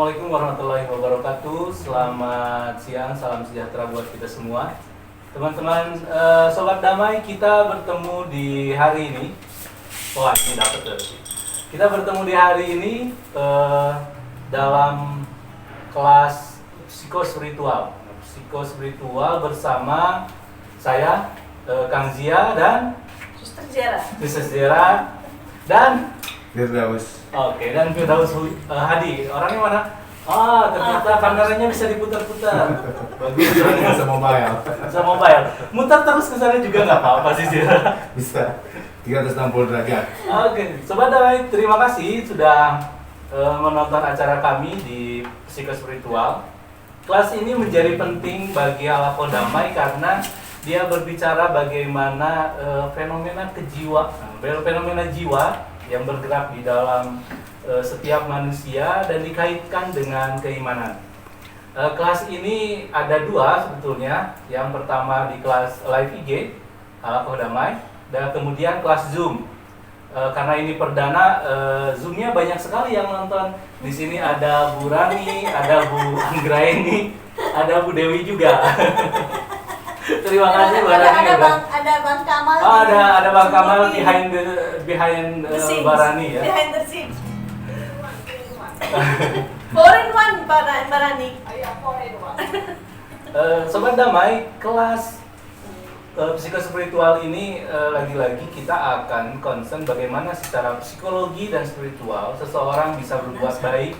Assalamualaikum warahmatullahi wabarakatuh. Selamat siang, salam sejahtera buat kita semua. Teman-teman, Sobat Damai, kita bertemu di hari ini. Wah, ini dapet tuh. Kita bertemu di hari ini dalam kelas psikospiritual. Psikospiritual bersama saya, Kang Zia dan Suster Zera dan Firdaus. Oke, dan Firdaus Hadi. Orangnya mana? Ah, ternyata kameranya bisa diputar-putar. Bagus. Bisa mobile. Bisa mobile. Mutar terus ke sana juga nggak apa-apa sih, Zira. Bisa 360 derajat. Oke, Sobat Damai, terima kasih sudah menonton acara kami di Psikospiritual. Kelas ini menjadi penting bagi Alako Damai karena dia berbicara bagaimana fenomena jiwa yang bergerak di dalam setiap manusia dan dikaitkan dengan keimanan. Kelas ini ada dua sebetulnya. Yang pertama di kelas live IG Alako Damai dan kemudian kelas Zoom. Karena ini perdana, Zoom-nya banyak sekali yang nonton. Di sini ada Bu Rani, ada Bu Anggraini, ada Bu Dewi juga. Terima kasih Mbak Rani. Ada Bang Kamal. Oh, ada Bang Kamal behind Mbak Rani ya. Behind the scenes. Foreign one Mbak Rani. Foreign one. Sobat Damai, kelas psikospiritual ini lagi-lagi kita akan concern bagaimana secara psikologi dan spiritual seseorang bisa berbuat baik,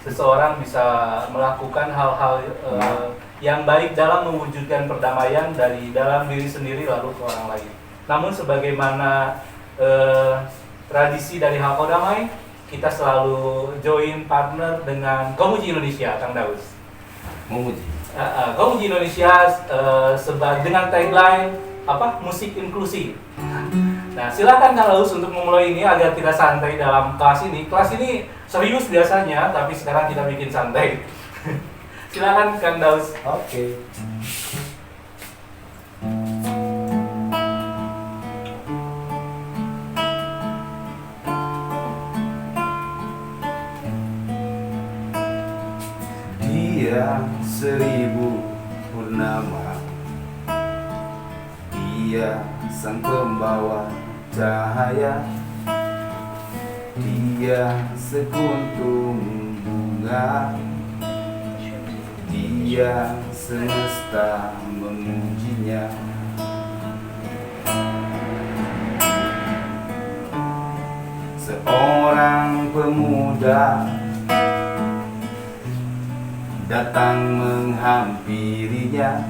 seseorang bisa melakukan hal-hal yang baik dalam mewujudkan perdamaian dari dalam diri sendiri lalu ke orang lain. Namun sebagaimana tradisi dari Alako Damai, kita selalu join partner dengan Komuji Indonesia, Kang Daus. Memuji. Komuji Indonesia dengan tagline apa? Musik inklusi. Nah, silakan Kang Daus untuk memulai ini agar kita santai dalam kelas ini. Kelas ini serius biasanya, tapi sekarang kita bikin santai. Silakan Kang Daus. Oke. Dia 1000 purnama, dia sang pembawa cahaya, dia sekuntum bunga, dia semesta memujinya. Seorang pemuda datang menghampirinya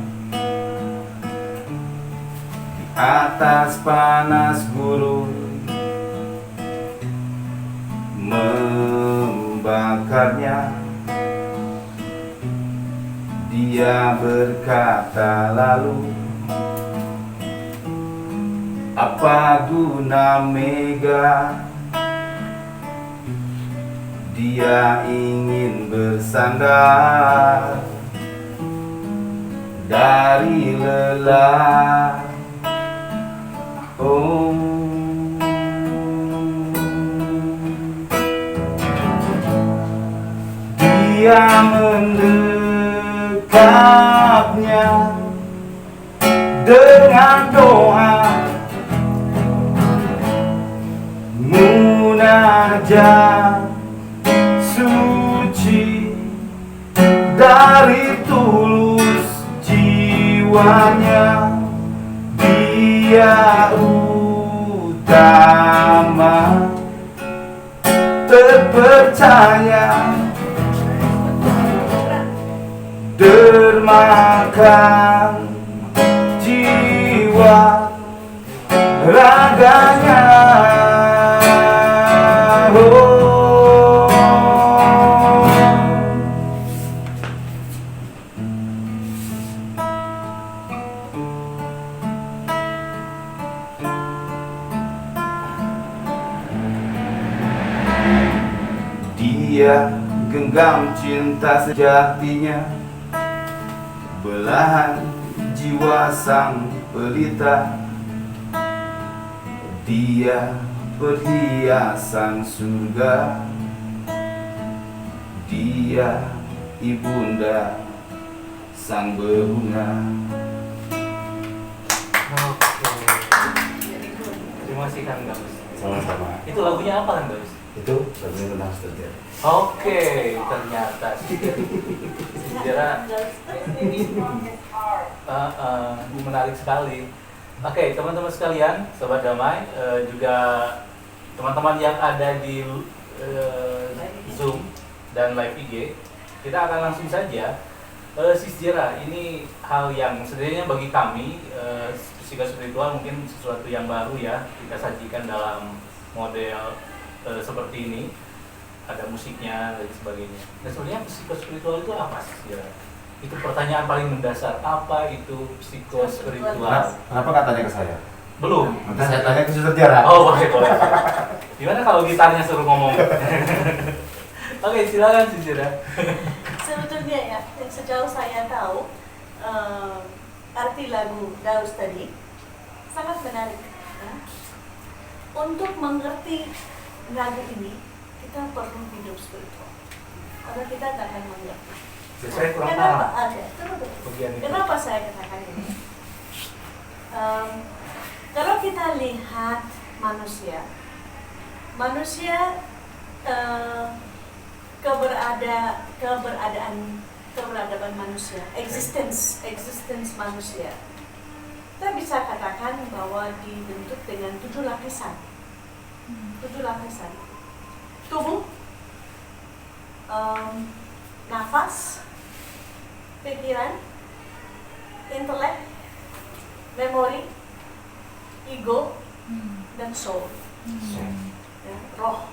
di atas panas gurun, membakarnya. Dia berkata lalu, apa guna mega? Dia ingin bersandar dari lelah. Oh, dia mendekapnya dengan doa munajat suci dari tulus jiwanya. Dia utama terpercaya, dermakan jiwa raganya. Dia genggam cinta sejatinya, belahan jiwa sang pelita. Dia perhiasan surga, dia ibunda sang berbunga. Oke. Terima kasih Kang Gabus. Sama-sama. Itu lagunya apa Kang Gabus? Itu lagunya tentang sejarah. Oke, ternyata sejarah menarik sekali. Oke, teman-teman sekalian, Sobat Damai, juga teman-teman yang ada di Zoom dan live IG, kita akan langsung saja. Sejarah ini hal yang sebenarnya bagi kami psikospiritual mungkin sesuatu yang baru ya, kita sajikan dalam model seperti ini, ada musiknya dan sebagainya. Dan sebenarnya psikospiritual itu apa sih sejarah? Itu pertanyaan paling mendasar, apa itu psikospiritual? Kenapa katanya ke saya? Belum. Nanti saya tanya ke Suster Tiara. Oh, boleh. Gimana kalau gitarnya suruh ngomong? Oke, silakan sejarah. Sebetulnya ya, sejauh saya tahu, arti lagu Daus tadi sangat menarik. Ya. Untuk mengerti lagu ini, kita perlu hidup spiritual. Kalau kita tak akan mengerti. Saya kurang Kenapa? paham. Bagian itu. Kenapa saya katakan ini? Kalau kita lihat manusia keberadaan manusia, existence manusia, kita bisa katakan bahwa dibentuk dengan 7 lapisan. 7 lapisan. Tubuh, nafas, pikiran, intelek, memori, ego, dan soul. Ya, roh.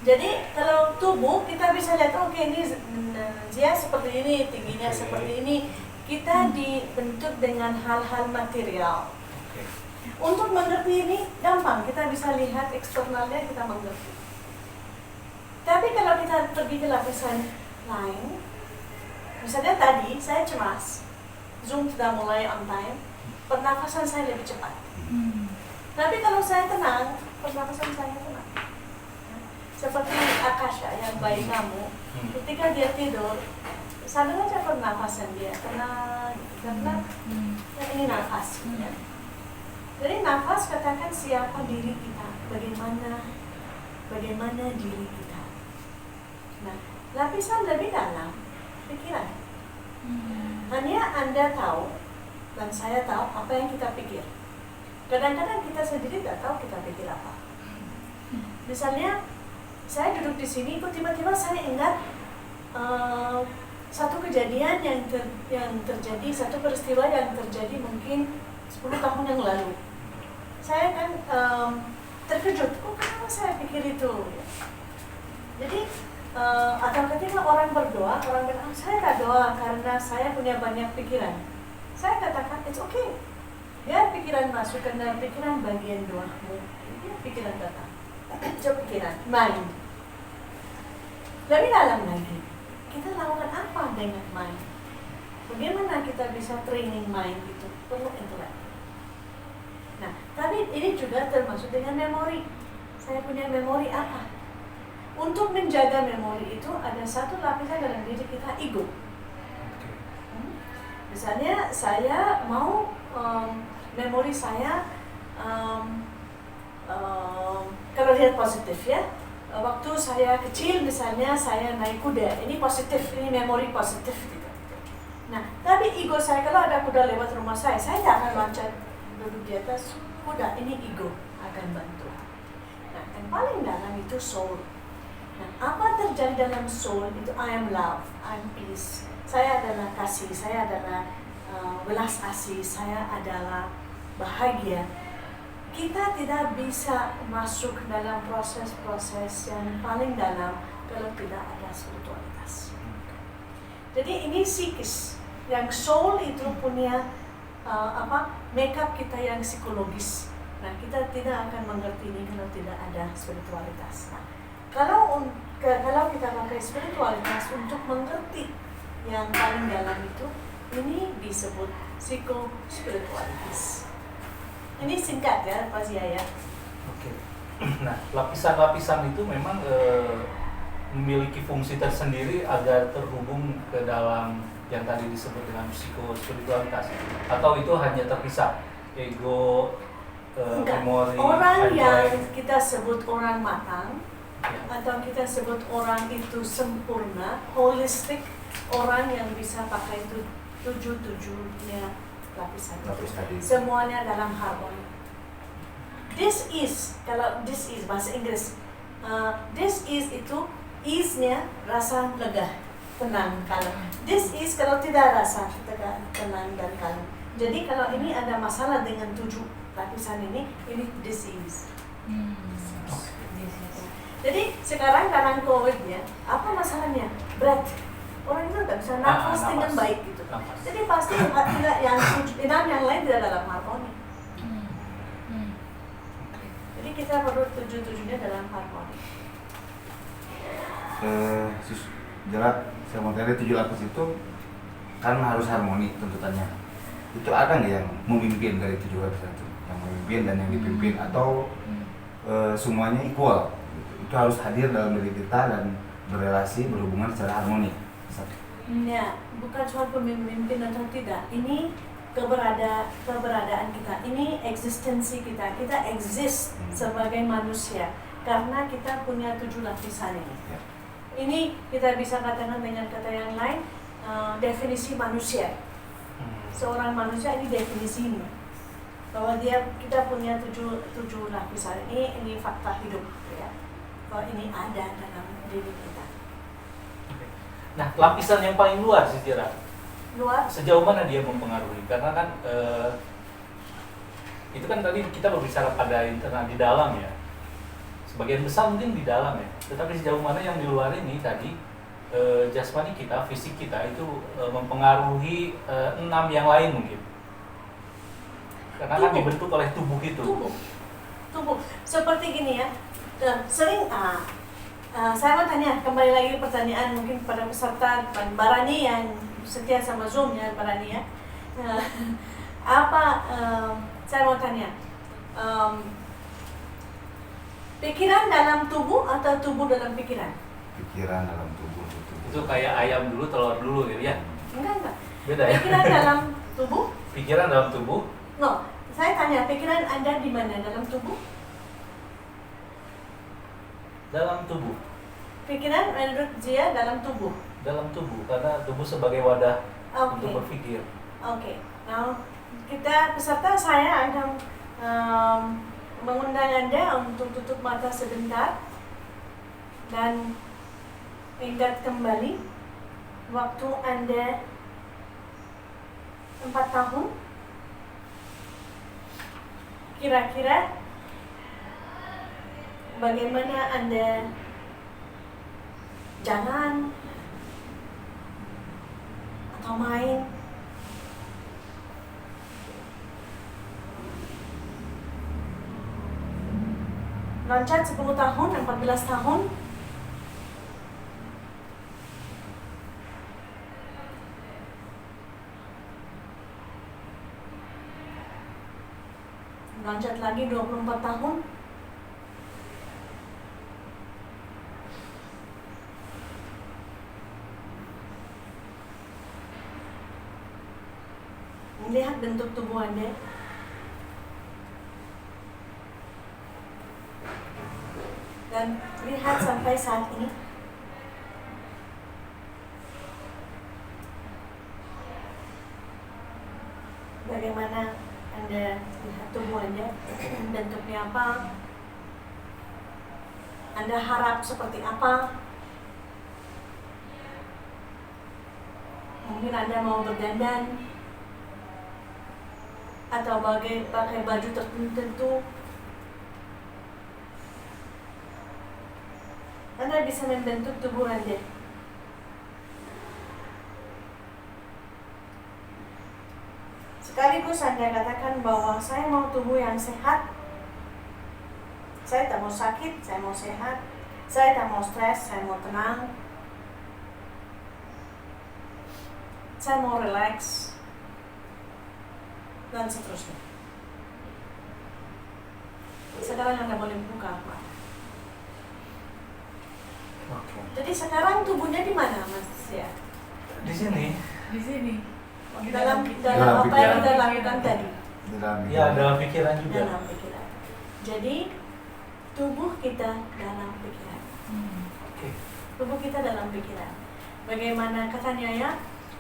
Jadi kalau tubuh kita bisa lihat, oke, ini dia seperti ini, tingginya seperti ini. Kita dibentuk dengan hal-hal material. Untuk mengerti ini gampang, kita bisa lihat eksternalnya, kita mengerti. Tapi kalau kita pergi ke lapisan lain, misalnya tadi saya cemas, Zoom sudah mulai on time, pernafasan saya lebih cepat. Tapi kalau saya tenang, pernafasan saya tenang. Seperti Akasha yang bayi kamu, ketika dia tidur, sadar aja pernafasan dia tenang, karena ini nafas. Ya. Jadi nafas katakan siapa diri kita, bagaimana diri kita. Nah, lapisan lebih dalam, pikiran. Hanya Anda tahu dan saya tahu apa yang kita pikir. Kadang-kadang kita sendiri tidak tahu kita pikir apa. Misalnya, saya duduk di sini, kok tiba-tiba saya ingat satu kejadian yang terjadi, satu peristiwa yang terjadi mungkin 10 tahun yang lalu. Saya kan terkejut, kok kenapa saya pikir itu? Jadi, atau ketika orang berdoa, orang bilang, saya tak doa karena saya punya banyak pikiran. Saya katakan, it's okay. Biar pikiran masuk, karena pikiran bagian doamu. Biar pikiran datang. Coba pikiran, mind. Lebih dalam lagi, kita lakukan apa dengan mind? Bagaimana kita bisa training mind itu? Perlu intelek. Nah, tapi ini juga termasuk dengan memori. Saya punya memori apa? Untuk menjaga memori itu ada satu lapisan dalam diri kita, ego. Misalnya saya mau memori saya kalau lihat positif ya, waktu saya kecil misalnya saya naik kuda, ini positif, ini memori positif gitu. Nah, tapi ego saya kalau ada kuda lewat rumah saya tidak akan loncat duduk di atas kuda, ini ego akan bantu. Nah, yang paling dalam itu soul. Nah, apa terjadi dalam soul itu? I am love, I am peace. Saya adalah kasih, saya adalah belas kasih, saya adalah bahagia. Kita tidak bisa masuk dalam proses-proses yang paling dalam kalau tidak ada spiritualitas. Jadi ini psikis, yang soul itu punya makeup kita yang psikologis. Nah, kita tidak akan mengerti ini kalau tidak ada spiritualitas. Nah, kalau kita pakai spiritualitas untuk mengerti yang paling dalam itu, ini disebut psikospiritualitas. Ini singkat ya, Pak Zia ya. Oke. Nah, lapisan-lapisan itu memang memiliki fungsi tersendiri agar terhubung ke dalam yang tadi disebut dengan psikospiritualitas, atau itu hanya terpisah ego, Enggak. memori, Orang yang intelek? kita sebut orang matang Ya. atau kita sebut orang itu sempurna, holistik, orang yang bisa pakai itu tujuhnya lapisan. Lapis tadi. Semuanya dalam harmoni. This is, kalau this is bahasa Inggris, this is itu is-nya rasa lega, tenang, kalem. This is kalau tidak rasa tenang dan kalem. Jadi kalau ini ada masalah dengan 7 lapisan ini this is. Jadi sekarang karena COVID ya, apa masalahnya? Breath. Orang itu nggak bisa nafas dengan nafas. baik gitu. Nafas. Jadi pasti tidak yang 6 yang lain tidak dalam harmoni. Jadi kita perlu 7-7-nya dalam harmoni. Jelas, saya mau tanya 7 lapis itu kan harus harmoni tuntutannya. Itu ada nggak yang memimpin dari 7 lapis itu? Yang memimpin dan yang dipimpin, atau semuanya equal? Itu harus hadir dalam diri kita dan berrelasi, berhubungan secara harmoni. Ya, bukan soal pemimpin atau tidak. Ini keberadaan kita. Ini eksistensi kita. Kita exist sebagai manusia karena kita punya 7 lapisan ini. Ya. Ini kita bisa katakan dengan kata yang lain, definisi manusia. Seorang manusia ini definisinya, bahwa kita punya 7 lapisan ini fakta hidup ya. Bahwa ini ada dalam diri kita. Nah, lapisan yang paling luar sejarah, Luar sejauh mana dia mempengaruhi? Karena kan itu kan tadi kita berbicara pada internal di dalam ya. Sebagian besar mungkin di dalam ya. Tetapi sejauh mana yang di luar ini tadi jasmani kita, fisik kita itu mempengaruhi 6 yang lain mungkin. Karena kan Tubuh. dibentuk oleh tubuh itu. tubuh seperti gini ya. Sering saya mau tanya kembali lagi pertanyaan mungkin pada peserta Barani yang setia sama Zoom ya, Barani ya. Saya mau tanya, pikiran dalam tubuh atau tubuh dalam pikiran? Pikiran dalam tubuh Itu kayak ayam dulu, telur dulu gitu ya. Enggak. Beda ya. Pikiran dalam tubuh? Pikiran dalam tubuh. No, saya tanya pikiran ada di mana dalam tubuh? Dalam tubuh. Pikiran menurut dia dalam tubuh. Dalam tubuh, karena tubuh sebagai wadah Oke. untuk berpikir. Oke. Now kita peserta saya akan mengundang Anda untuk tutup mata sebentar dan ingat kembali waktu Anda 4 tahun. Kira-kira bagaimana Anda jalan atau main? Loncat 10 tahun, 14 tahun. Loncat lagi 24 tahun. Melihat bentuk tubuh Anda. Dan lihat sampai saat ini. Bagaimana Anda lihat tubuh Anda, bentuknya apa? Anda harap seperti apa? Mungkin Anda mau berdandan atau pakai baju tertentu. Anda bisa membentuk tubuh Anda. Sekaligus Anda katakan bahwa saya mau tubuh yang sehat. Saya tak mau sakit, saya mau sehat. Saya tak mau stres, saya mau tenang. Saya mau relax. Dan seterusnya. Sekarang Anda boleh buka mata. Oke. Jadi sekarang tubuhnya di mana, Mas? Ya. Di sini. Di sini. Dalam dalam apa yang pikiran. kita lakukan tadi. Di dalam Ya, dalam pikiran juga. Dalam pikiran. Jadi tubuh kita dalam pikiran. Oke. Tubuh kita dalam pikiran. Bagaimana katanya ya?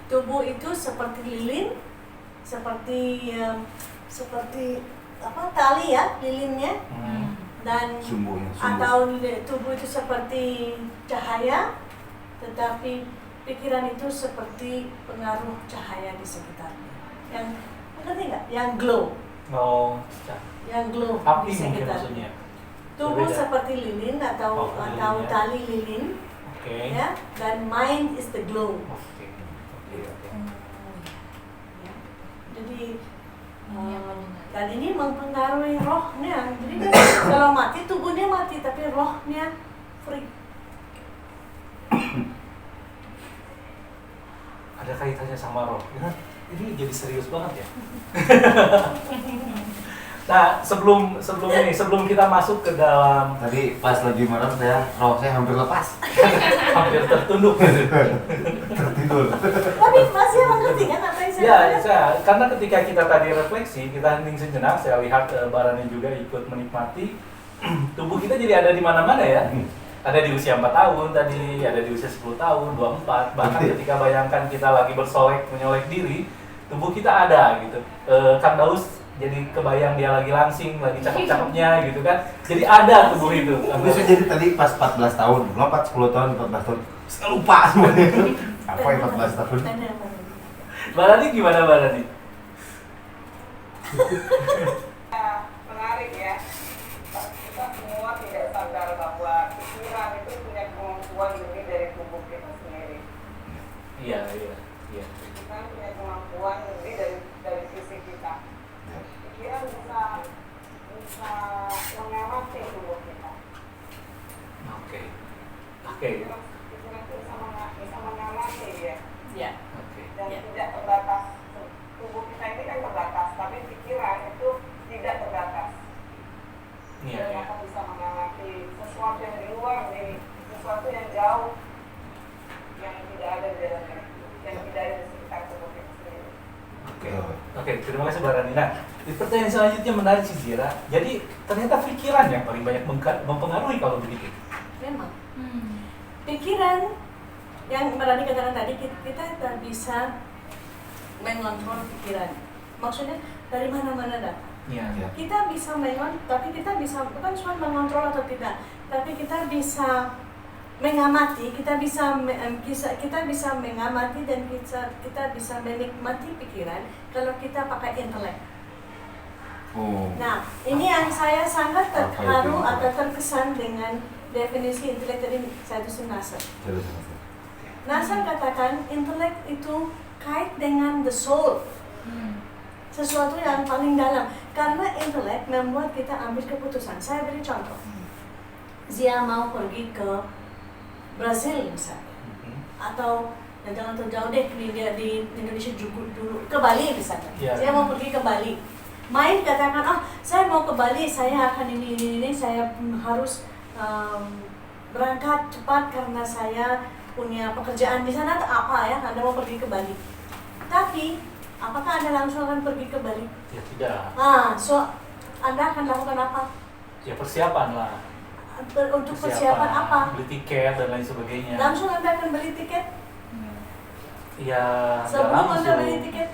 Tubuh itu seperti lilin, seperti apa tali ya lilinnya, dan sumbunya. atau tubuh itu seperti cahaya, tetapi pikiran itu seperti pengaruh cahaya di sekitarnya. Yang ngerti nggak? Yang glow, Oh, yang glow api di mungkin sekitar. maksudnya. Tubuh Berbeda. seperti lilin atau lilinnya. tali lilin, Oke. ya. Dan mind is the glow. Oke. Oke. Oke. Ya. Jadi Ini dan ini mempengaruhi rohnya. Jadi kan kalau mati tubuhnya mati tapi rohnya free. Ada kaitannya sama roh. Ya, ini jadi serius banget ya. Nah, sebelum kita masuk ke dalam Tadi pas lagi merem roh saya hampir lepas. hampir tertunduk. Tertidur. Tapi masih mengerti kan apa yang saya Ya, katakan? karena ketika kita tadi refleksi, kita hening sejenak, saya lihat Barani juga ikut menikmati. Tubuh kita jadi ada di mana-mana ya. Ada di usia 4 tahun tadi, ada di usia 10 tahun, 24. Bahkan ketika bayangkan kita lagi menyolek diri, tubuh kita ada gitu. Kang Daus jadi kebayang dia lagi langsing, lagi cakep-cakepnya gitu kan. Jadi ada tubuh itu. Bisa jadi tadi pas 14 tahun, lompat 10 tahun, 14 tahun, saya lupa semuanya. Apa yang 14 tahun? Ada apa? Barani gimana Barani? Menarik ya. Kita semua tidak sadar bahwa pikiran itu punya kemampuan lebih dari tubuh kita sendiri. Iya. Kita punya kemampuan lebih dari fisik kita. Pikiran bisa mengamati tubuh kita. Oke. Pikiran itu bisa mengamati ya. Ya. Oke. Dan Ya. tidak terbatas. Tubuh kita ini kan terbatas, tapi pikiran itu tidak terbatas. Iya. Dan akan bisa mengamati sesuatu yang di luar diri, sesuatu yang jauh, yang tidak ada di dalam diri, yang tidak ada di sekitar tubuh kita sendiri. Oke, terima kasih Mbak Rani. Nah, di pertanyaan selanjutnya menarik sih Zira. Jadi ternyata pikiran yang paling banyak mempengaruhi kalau begitu. Memang. Pikiran yang Mbak Rani katakan tadi, kita tak bisa mengontrol pikiran. Maksudnya dari mana-mana datang. Iya. Kita bisa tapi kita bisa bukan cuma mengontrol atau tidak, tapi kita bisa mengamati, kita bisa mengamati dan kita bisa menikmati pikiran kalau kita pakai intelek. Oh. Nah, ini yang saya sangat Apa itu terharu intelek? atau terkesan dengan definisi intelek tadi saya tulis Nasser. Terus. Nasser katakan intelek itu kait dengan the soul, sesuatu yang paling dalam. Karena intelek membuat kita ambil keputusan. Saya beri contoh. Zia mau pergi ke Brazil misalnya, atau jangan terjauh deh di Indonesia dulu ke Bali misalnya. Ya. Saya mau pergi ke Bali. Main katakan, saya mau ke Bali, saya akan ini, saya harus berangkat cepat karena saya punya pekerjaan di sana atau apa ya, Anda mau pergi ke Bali. Tapi, apakah Anda langsung akan pergi ke Bali? Ya tidak. Anda akan lakukan apa? Ya persiapan lah. Untuk persiapan apa? Beli tiket dan lain sebagainya. Langsung Anda akan beli tiket? Ya, nggak Sebelum Anda langsung. beli tiket?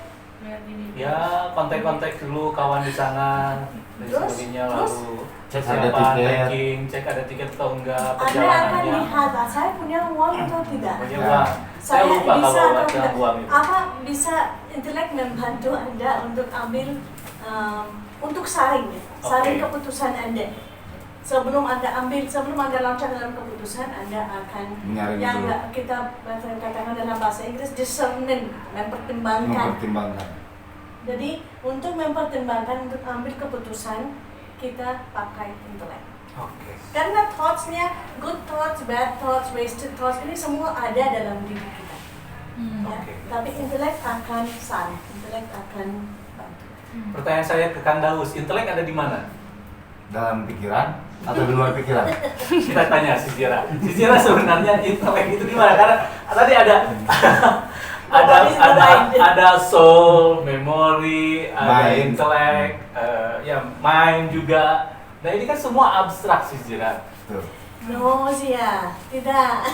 Ya, kontak-kontak dulu kawan di sana dan Terus? sebagainya, Terus? lalu Cek persiapan, ada tiket. packing, cek ada tiket atau enggak, Anda akan perjalanannya. lihat, saya punya uang atau tidak? Punya Ya. uang. Saya lupa bisa kalau atau ada tidak? uang itu. Apa bisa intelek membantu Anda untuk ambil untuk saring Oke. keputusan Anda. Sebelum Anda loncat dalam keputusan, Anda akan Menyaring yang dulu. nggak kita katakan dalam bahasa Inggris discerning, mempertimbangkan. Jadi untuk mempertimbangkan, untuk ambil keputusan, kita pakai intelek. Oke. Karena thoughts-nya, good thoughts, bad thoughts, wasted thoughts, ini semua ada dalam diri kita. Ya. Oke. Tapi intelek akan saring, intelek akan bantu. Pertanyaan saya ke Kang Daus, intelek ada di mana? Dalam pikiran, atau di luar pikiran? Kita tanya si Zira. Si Zira sebenarnya intelek itu gimana? Karena tadi ada ada soul, memory, ada Mind. intelek, ya mind juga. Nah ini kan semua abstrak si Zira. Tuh. No sih ya, tidak.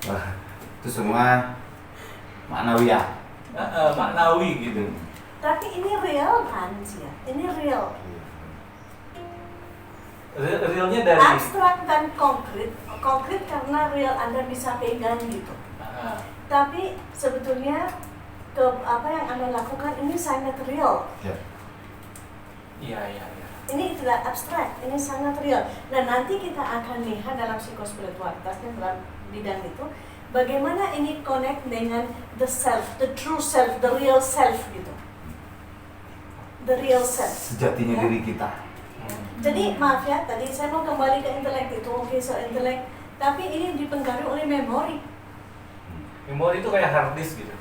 Wah, itu semua maknawiyah. Maknawi gitu. Tapi ini real kan sih ya, ini real. Realnya dari Abstrak dan konkret, konkret karena real Anda bisa pegang gitu. Tapi sebetulnya apa yang Anda lakukan ini sangat real. Ya. Iya. Ini tidak abstrak, ini sangat real. Nah nanti kita akan lihat dalam psikospiritualitasnya dalam bidang itu, bagaimana ini connect dengan the self, the true self, the real self gitu. The real self. Sejatinya Ya. diri kita. Jadi maaf ya, tadi saya mau kembali ke intelek itu, oke soal intelek, tapi ini dipengaruhi oleh memori. memori itu kayak hard disk gitu.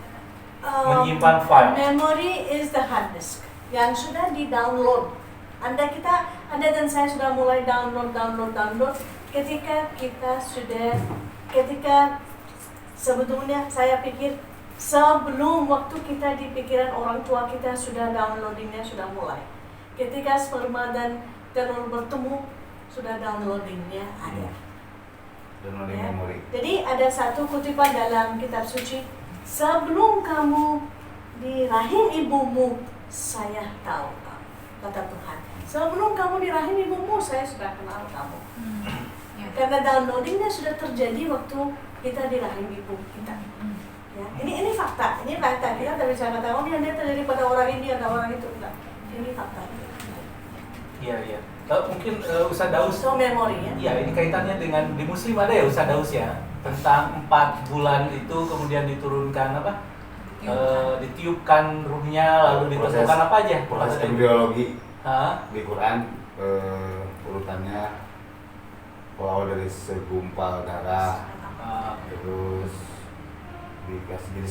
Um, Menyimpan file. Memory is the hard disk yang sudah di-download. Anda dan saya sudah mulai download. Ketika sebetulnya saya pikir sebelum waktu kita di pikiran orang tua kita sudah downloadingnya sudah mulai. Ketika sperma dan telur bertemu sudah downloadingnya ada. Downloading Ya. memori. Jadi ada satu kutipan dalam kitab suci, sebelum kamu di rahim ibumu, saya tahu kamu, kata Tuhan. Sebelum kamu di rahim ibumu, saya sudah kenal kamu. Karena downloadingnya sudah terjadi waktu kita di rahim ibu kita. Ya. Ini fakta. Kita tidak bisa katakan, oh ini terjadi pada orang ini atau orang itu. Enggak. Ini fakta. Iya. Mungkin Ustaz Daus. So memori ya. Iya, ini kaitannya dengan di Muslim ada ya Ustaz Daus ya, tentang 4 bulan itu kemudian diturunkan apa? Ditiupkan ruhnya lalu Proses- ditentukan apa aja? Proses embriologi Hah? di Quran urutannya awal dari segumpal darah, terus dikasih jadi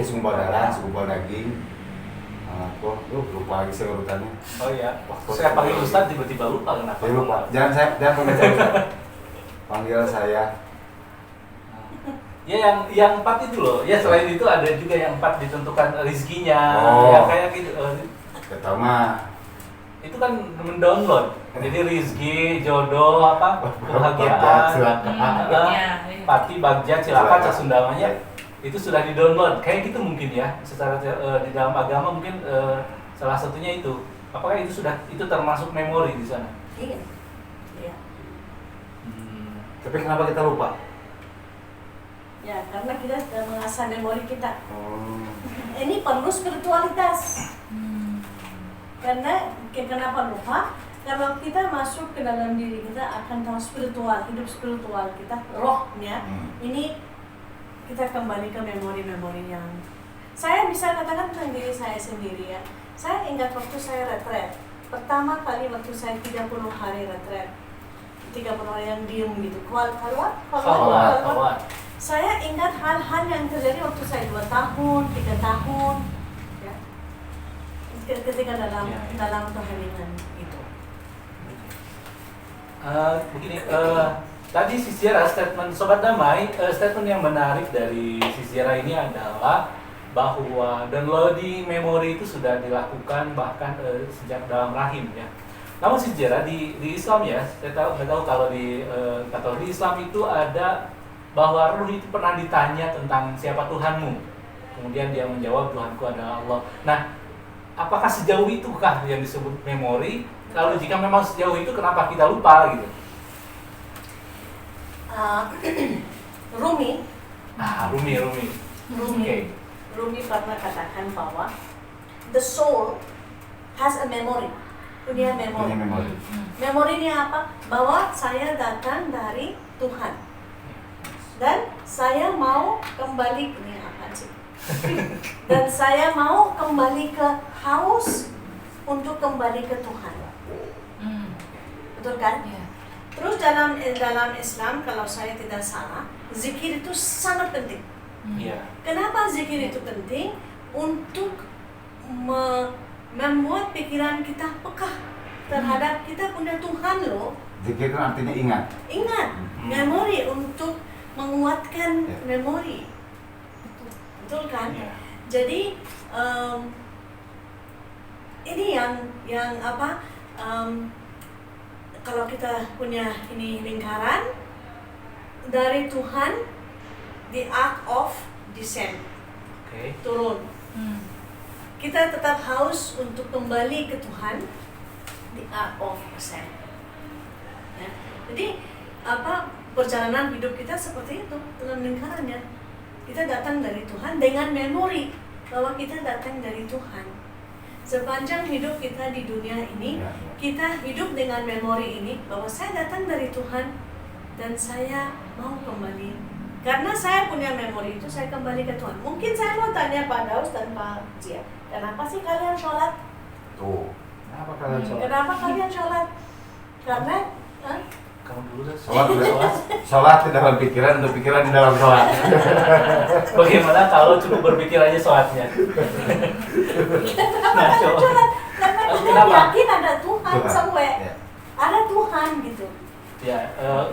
segumpal darah, segumpal daging. Lupa lagi saya urutannya. Oh iya. Saya panggil Ustaz tiba-tiba lupa kenapa? Saya lupa. Jangan panggil saya Ustaz. Panggil saya. Ya yang 4 itu loh. Ya selain itu ada juga yang 4 ditentukan rezekinya. Oh. Ya kayak gitu. Pertama Itu kan mendownload. Jadi rezeki, jodoh, kebahagiaan, pati, bagja, cilaka, casundamanya itu sudah di-download. Kayak gitu mungkin ya. Secara di dalam agama mungkin salah satunya itu. Apakah itu termasuk memori di sana? Iya. Tapi kenapa kita lupa? Ya, karena kita sudah mengasah memori kita. Oh. Ini perlu spiritualitas. Karena kenapa lupa? Kalau kita masuk ke dalam diri kita akan tahu hidup spiritual kita, rohnya. Ini kita kembali ke memori-memori yang saya bisa katakan tentang diri saya sendiri ya. Saya ingat waktu saya retret. Pertama kali waktu saya 30 hari retret. 30 hari yang diem gitu. Keluar. Saya ingat hal-hal yang terjadi waktu saya 2 tahun, 3 tahun. Ya. Ketika dalam keheningan itu. Begini, tadi si Zira statement Sobat Damai, statement yang menarik dari si Zira ini adalah bahwa downloading memori itu sudah dilakukan bahkan sejak dalam rahim ya. Namun si Zira di Islam ya, saya tahu kalau di Islam itu ada bahwa ruh itu pernah ditanya tentang siapa Tuhanmu. Kemudian dia menjawab Tuhanku adalah Allah. Nah, apakah sejauh itukah yang disebut memori? Kalau jika memang sejauh itu kenapa kita lupa gitu? Rumi Okay. Rumi pernah katakan bahwa the soul has a memory, punya memori. Memorinya apa? Bahwa saya datang dari Tuhan dan saya mau kembali ini apa sih? Dan saya mau kembali ke haus untuk kembali ke Tuhan. Betul kan? Terus dalam Islam kalau saya tidak salah, zikir itu sangat penting. Iya. Kenapa zikir itu penting? Untuk membuat pikiran kita peka terhadap kita punya Tuhan loh. Zikir kan artinya ingat. Ingat, memori untuk menguatkan Ya. memori. Betul kan? Iya. Jadi ini yang apa? Kalau kita punya ini lingkaran dari Tuhan, the arc of descent, Oke. turun. Kita tetap haus untuk kembali ke Tuhan, the arc of ascent. Ya. Jadi apa perjalanan hidup kita seperti itu dalam lingkarannya. Kita datang dari Tuhan dengan memori bahwa kita datang dari Tuhan. Sepanjang hidup kita di dunia ini, Ya. kita hidup dengan memori ini bahwa saya datang dari Tuhan dan saya mau kembali. Karena saya punya memori itu, saya kembali ke Tuhan. Mungkin saya mau tanya Pak Daus dan Pak Zia, kenapa sih kalian sholat? Tuh. Kenapa kalian sholat? Kenapa kalian sholat? Karena Kamu dulu deh. Sholat di dalam pikiran, untuk pikiran di dalam sholat. Bagaimana kalau cukup berpikir aja sholatnya? Nah, coba. sholat karena kita Kenapa? yakin ada Tuhan Tuhan. somewhere. Ya. Ada Tuhan gitu. Ya,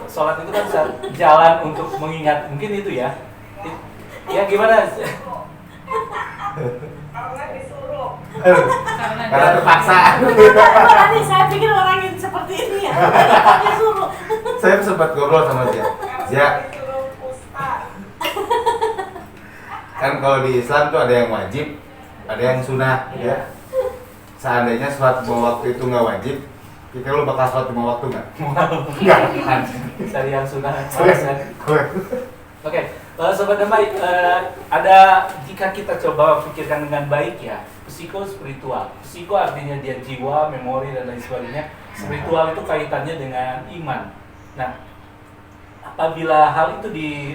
sholat itu kan jalan untuk mengingat, mungkin itu ya. Ya gimana? Karena disuruh. Karena terpaksa. Tadi saya pikir orang yang seperti ini ya. Dia suruh. Saya sempat ngobrol sama dia. Karena disuruh ustaz. Kan kalau di Islam tuh ada yang wajib, ada yang sunnah, ya. Seandainya sholat 5 waktu itu nggak wajib, kira lo bakal sholat 5 waktu nggak? Nggak kan? Cari yang sunnah. Gue. Oke, Sobat Damai, ada jika kita coba pikirkan dengan baik ya, psiko spiritual. Psiko artinya dia jiwa, memori dan lain sebagainya. Spiritual itu kaitannya dengan iman. Nah, apabila hal itu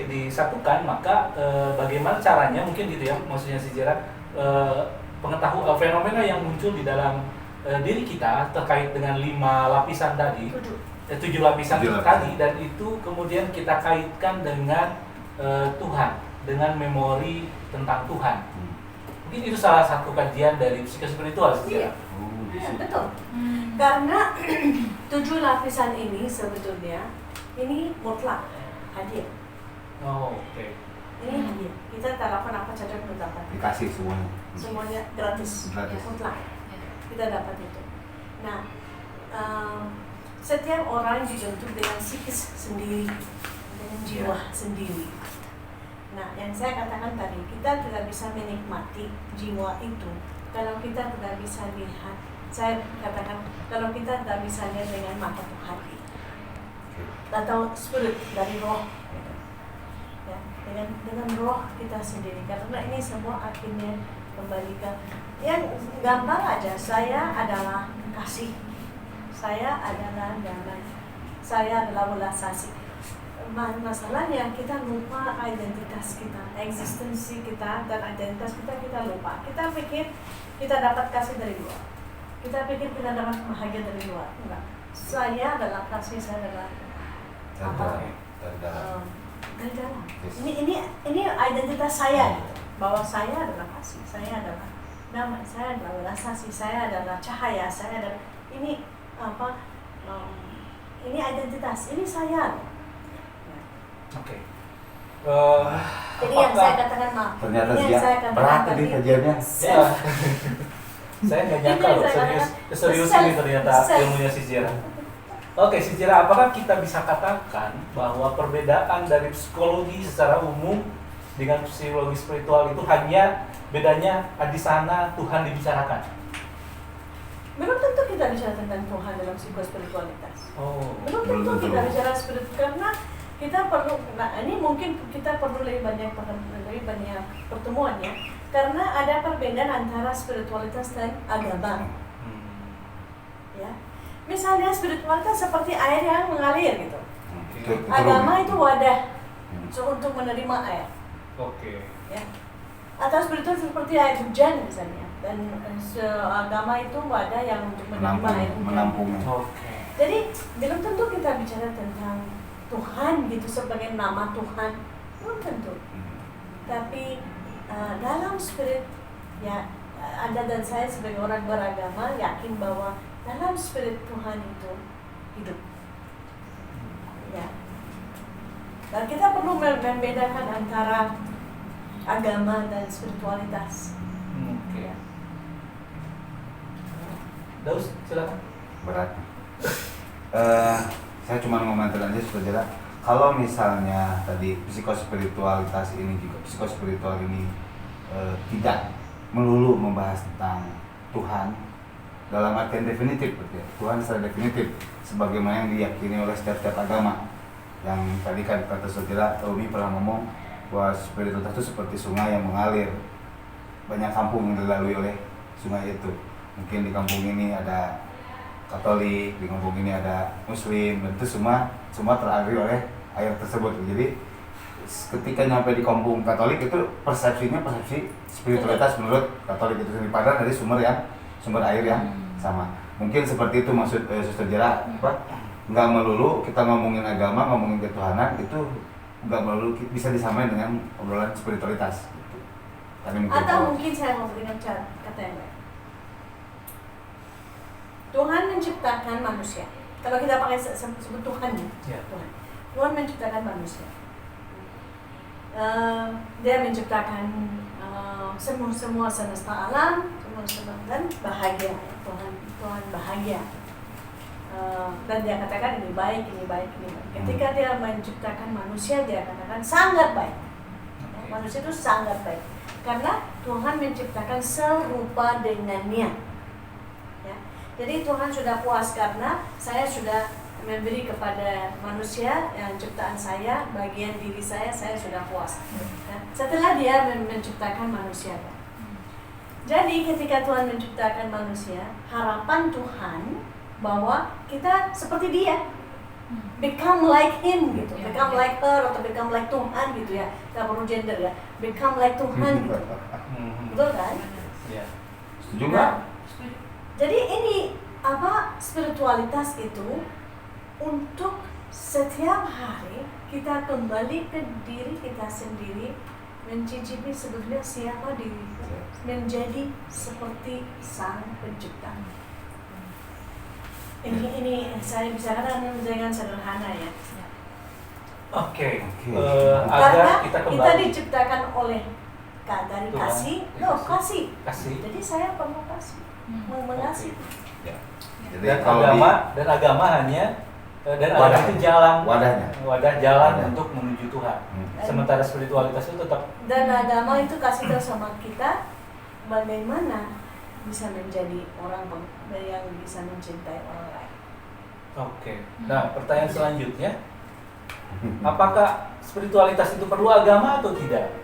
disatukan, maka bagaimana caranya? Mungkin gitu ya, maksudnya si Jera, pengetahuan fenomena yang muncul di dalam diri kita terkait dengan 5 lapisan tadi. 7 lapisan 7 lapisan. tadi, dan itu kemudian kita kaitkan dengan Tuhan, dengan memori tentang Tuhan. Mungkin itu salah satu kajian dari psikospiritual. Iya. Iya, Betul. Karena 7 lapisan ini sebetulnya ini mutlak, hadir. Oh, oke. Ini hadir. Kita tak dapat apa saja kita dapat. Dikasih semuanya. Semuanya gratis, Gratis. mutlak. Kita dapat itu. Nah, setiap orang dibentuk dengan psikis sendiri, dengan jiwa sendiri. Nah, yang saya katakan tadi, kita tidak bisa menikmati jiwa itu kalau kita tidak bisa lihat. Saya katakan, kalau kita tidak bisa lihat dengan mata hati atau spirit dari roh, ya, dengan roh kita sendiri. Karena ini semua akhirnya kembali ke yang gampang aja. Saya adalah kasih, saya adalah damai, saya adalah belas kasih. Masalahnya kita lupa identitas kita, eksistensi kita dan identitas kita lupa. Kita pikir kita dapat kasih dari luar, kita pikir kita dapat bahagia dari luar. Enggak, saya adalah kasih, saya adalah dari dalam. Ini identitas saya, bahwa saya adalah kasih, saya adalah damai, saya adalah belas kasih, saya adalah cahaya, saya adalah ini apa? Ini identitas, ini saya. Oke. Jadi yang saya katakan maaf. Ternyata ini yang dia saya katakan berat tadi. tadi kajiannya. Ya. Saya nggak nyangka loh, serius ini ternyata ilmunya si Jera. Oke, si Jera, apakah kita bisa katakan bahwa perbedaan dari psikologi secara umum dengan psikologi spiritual itu hanya bedanya di sana Tuhan dibicarakan? Belum tentu kita bicara tentang Tuhan dalam psikospiritualitas. Oh. Belum tentu kita bicara spiritual, karena kita perlu. Nah, ini mungkin kita perlu lebih banyak pertemuan ya, karena ada perbedaan antara spiritualitas dan agama. Ya, misalnya spiritualitas seperti air yang mengalir gitu. Agama itu wadah untuk menerima air. Oke. Ya. Atau spiritual seperti air hujan misalnya, dan agama itu wadah yang untuk menerima air hujan. Menampung. Oke. Jadi belum tentu kita bicara tentang Tuhan gitu sebagai nama Tuhan, belum tentu. Tapi dalam spirit ya, Anda dan saya sebagai orang beragama yakin bahwa dalam spirit Tuhan itu hidup. Ya. Dan kita perlu membedakan antara agama dan spiritualitas. Oke. Daus, silakan. Berat. Saya cuma ngomentar aja saudara. Kalau misalnya tadi psikospiritualitas ini juga psikospiritual ini tidak melulu membahas tentang Tuhan dalam artian definitif, berarti Tuhan secara definitif sebagaimana yang diyakini oleh setiap agama. Yang tadi kan kata saudara Umi pernah ngomong bahwa spiritualitas itu seperti sungai yang mengalir, banyak kampung yang dilalui oleh sungai itu. Mungkin di kampung ini ada Katolik, di kampung ini ada Muslim, dan itu semua teraliri oleh air tersebut. Jadi ketika nyampe di kampung Katolik itu persepsi spiritualitas menurut Katolik itu sendiri, padahal dari sumber air yang sama. Mungkin seperti itu maksud Suster Jera, nggak melulu kita ngomongin agama, ngomongin ketuhanan itu nggak melulu bisa disamain dengan obrolan spiritualitas. Gitu. Atau mungkin saya mau berikan kata yang lain. Tuhan menciptakan manusia. Kalau kita pakai sebut Tuhan, Ya. Tuhan menciptakan manusia. Dia menciptakan semua semesta alam, dan bahagia. Tuhan bahagia. Dan dia katakan ini baik. Ketika dia menciptakan manusia, dia katakan sangat baik. Manusia itu sangat baik. Karena Tuhan menciptakan serupa dengannya. Ya. Jadi Tuhan sudah puas karena saya sudah memberi kepada manusia yang ciptaan saya, bagian diri saya sudah puas. Ya. Setelah dia menciptakan manusia. Jadi ketika Tuhan menciptakan manusia, harapan Tuhan bahwa kita seperti dia, become like him gitu, become like her atau become like Tuhan gitu ya, nggak perlu gender ya, become like Tuhan gitu, betul kan? Ya. Setuju nggak? Jadi ini spiritualitas itu untuk setiap hari kita kembali ke diri kita sendiri, mencicipi sebetulnya siapa diri kita, menjadi seperti Sang Pencipta. Ini saya bisa katakan dengan sederhana ya. Oke. Karena Agar kita kembali. kita diciptakan oleh dari Tuhan. kasih. Kasih. Jadi saya perlu kasih, mengasihi. Ya. Jadi Dan kalau agama hanya dan Wadah. agama itu jalan, wadahnya. jalan Wadah. untuk menuju Tuhan. Sementara spiritualitas itu tetap Dan agama itu kasih tahu sama kita bagaimana bisa menjadi orang yang bisa mencintai orang lain. oke. Nah, pertanyaan selanjutnya, apakah spiritualitas itu perlu agama atau tidak?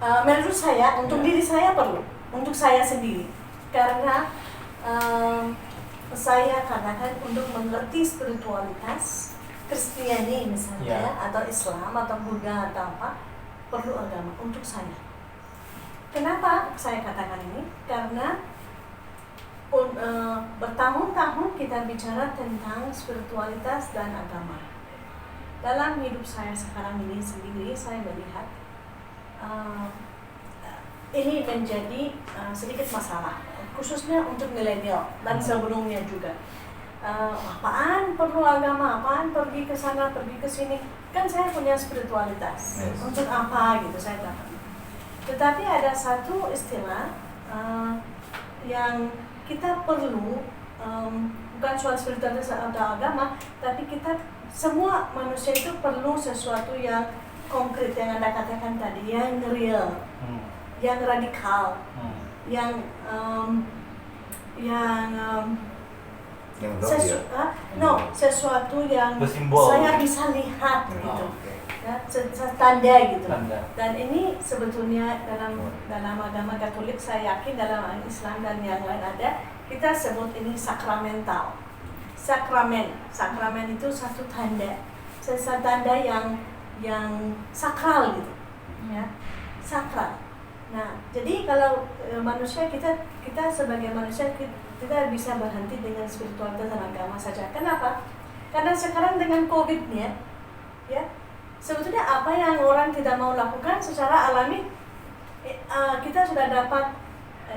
Menurut saya, untuk diri saya perlu, untuk saya sendiri, karena saya katakan untuk mengerti spiritualitas Kristiani misalnya, atau Islam atau Buddha atau apa, perlu agama untuk saya. Kenapa saya katakan ini? Karena bertahun-tahun kita bicara tentang spiritualitas dan agama. Dalam hidup saya sekarang ini sendiri, saya melihat ini menjadi sedikit masalah, khususnya untuk milenial dan sebelumnya juga. Apaan perlu agama, apaan pergi ke sana, pergi ke sini. Kan saya punya spiritualitas, untuk apa gitu saya katakan. Tetapi ada satu istilah yang kita perlu, bukan soal spiritualitas atau agama, tapi kita semua manusia itu perlu sesuatu yang konkret, yang Anda katakan tadi, yang real, yang radikal, yang sesuatu yang bersimbol, saya bisa lihat gitu. Ya, tanda gitu. Dan ini sebetulnya dalam agama Katolik, saya yakin dalam Islam dan yang lain ada, kita sebut ini sakramental. Sakramen itu satu tanda, yang sakral gitu, ya, sakral. Nah, jadi kalau manusia kita sebagai manusia kita bisa berhenti dengan spiritualitas dan agama saja. Kenapa? Karena sekarang dengan COVID-nya, ya. Sebetulnya apa yang orang tidak mau lakukan secara alami kita sudah dapat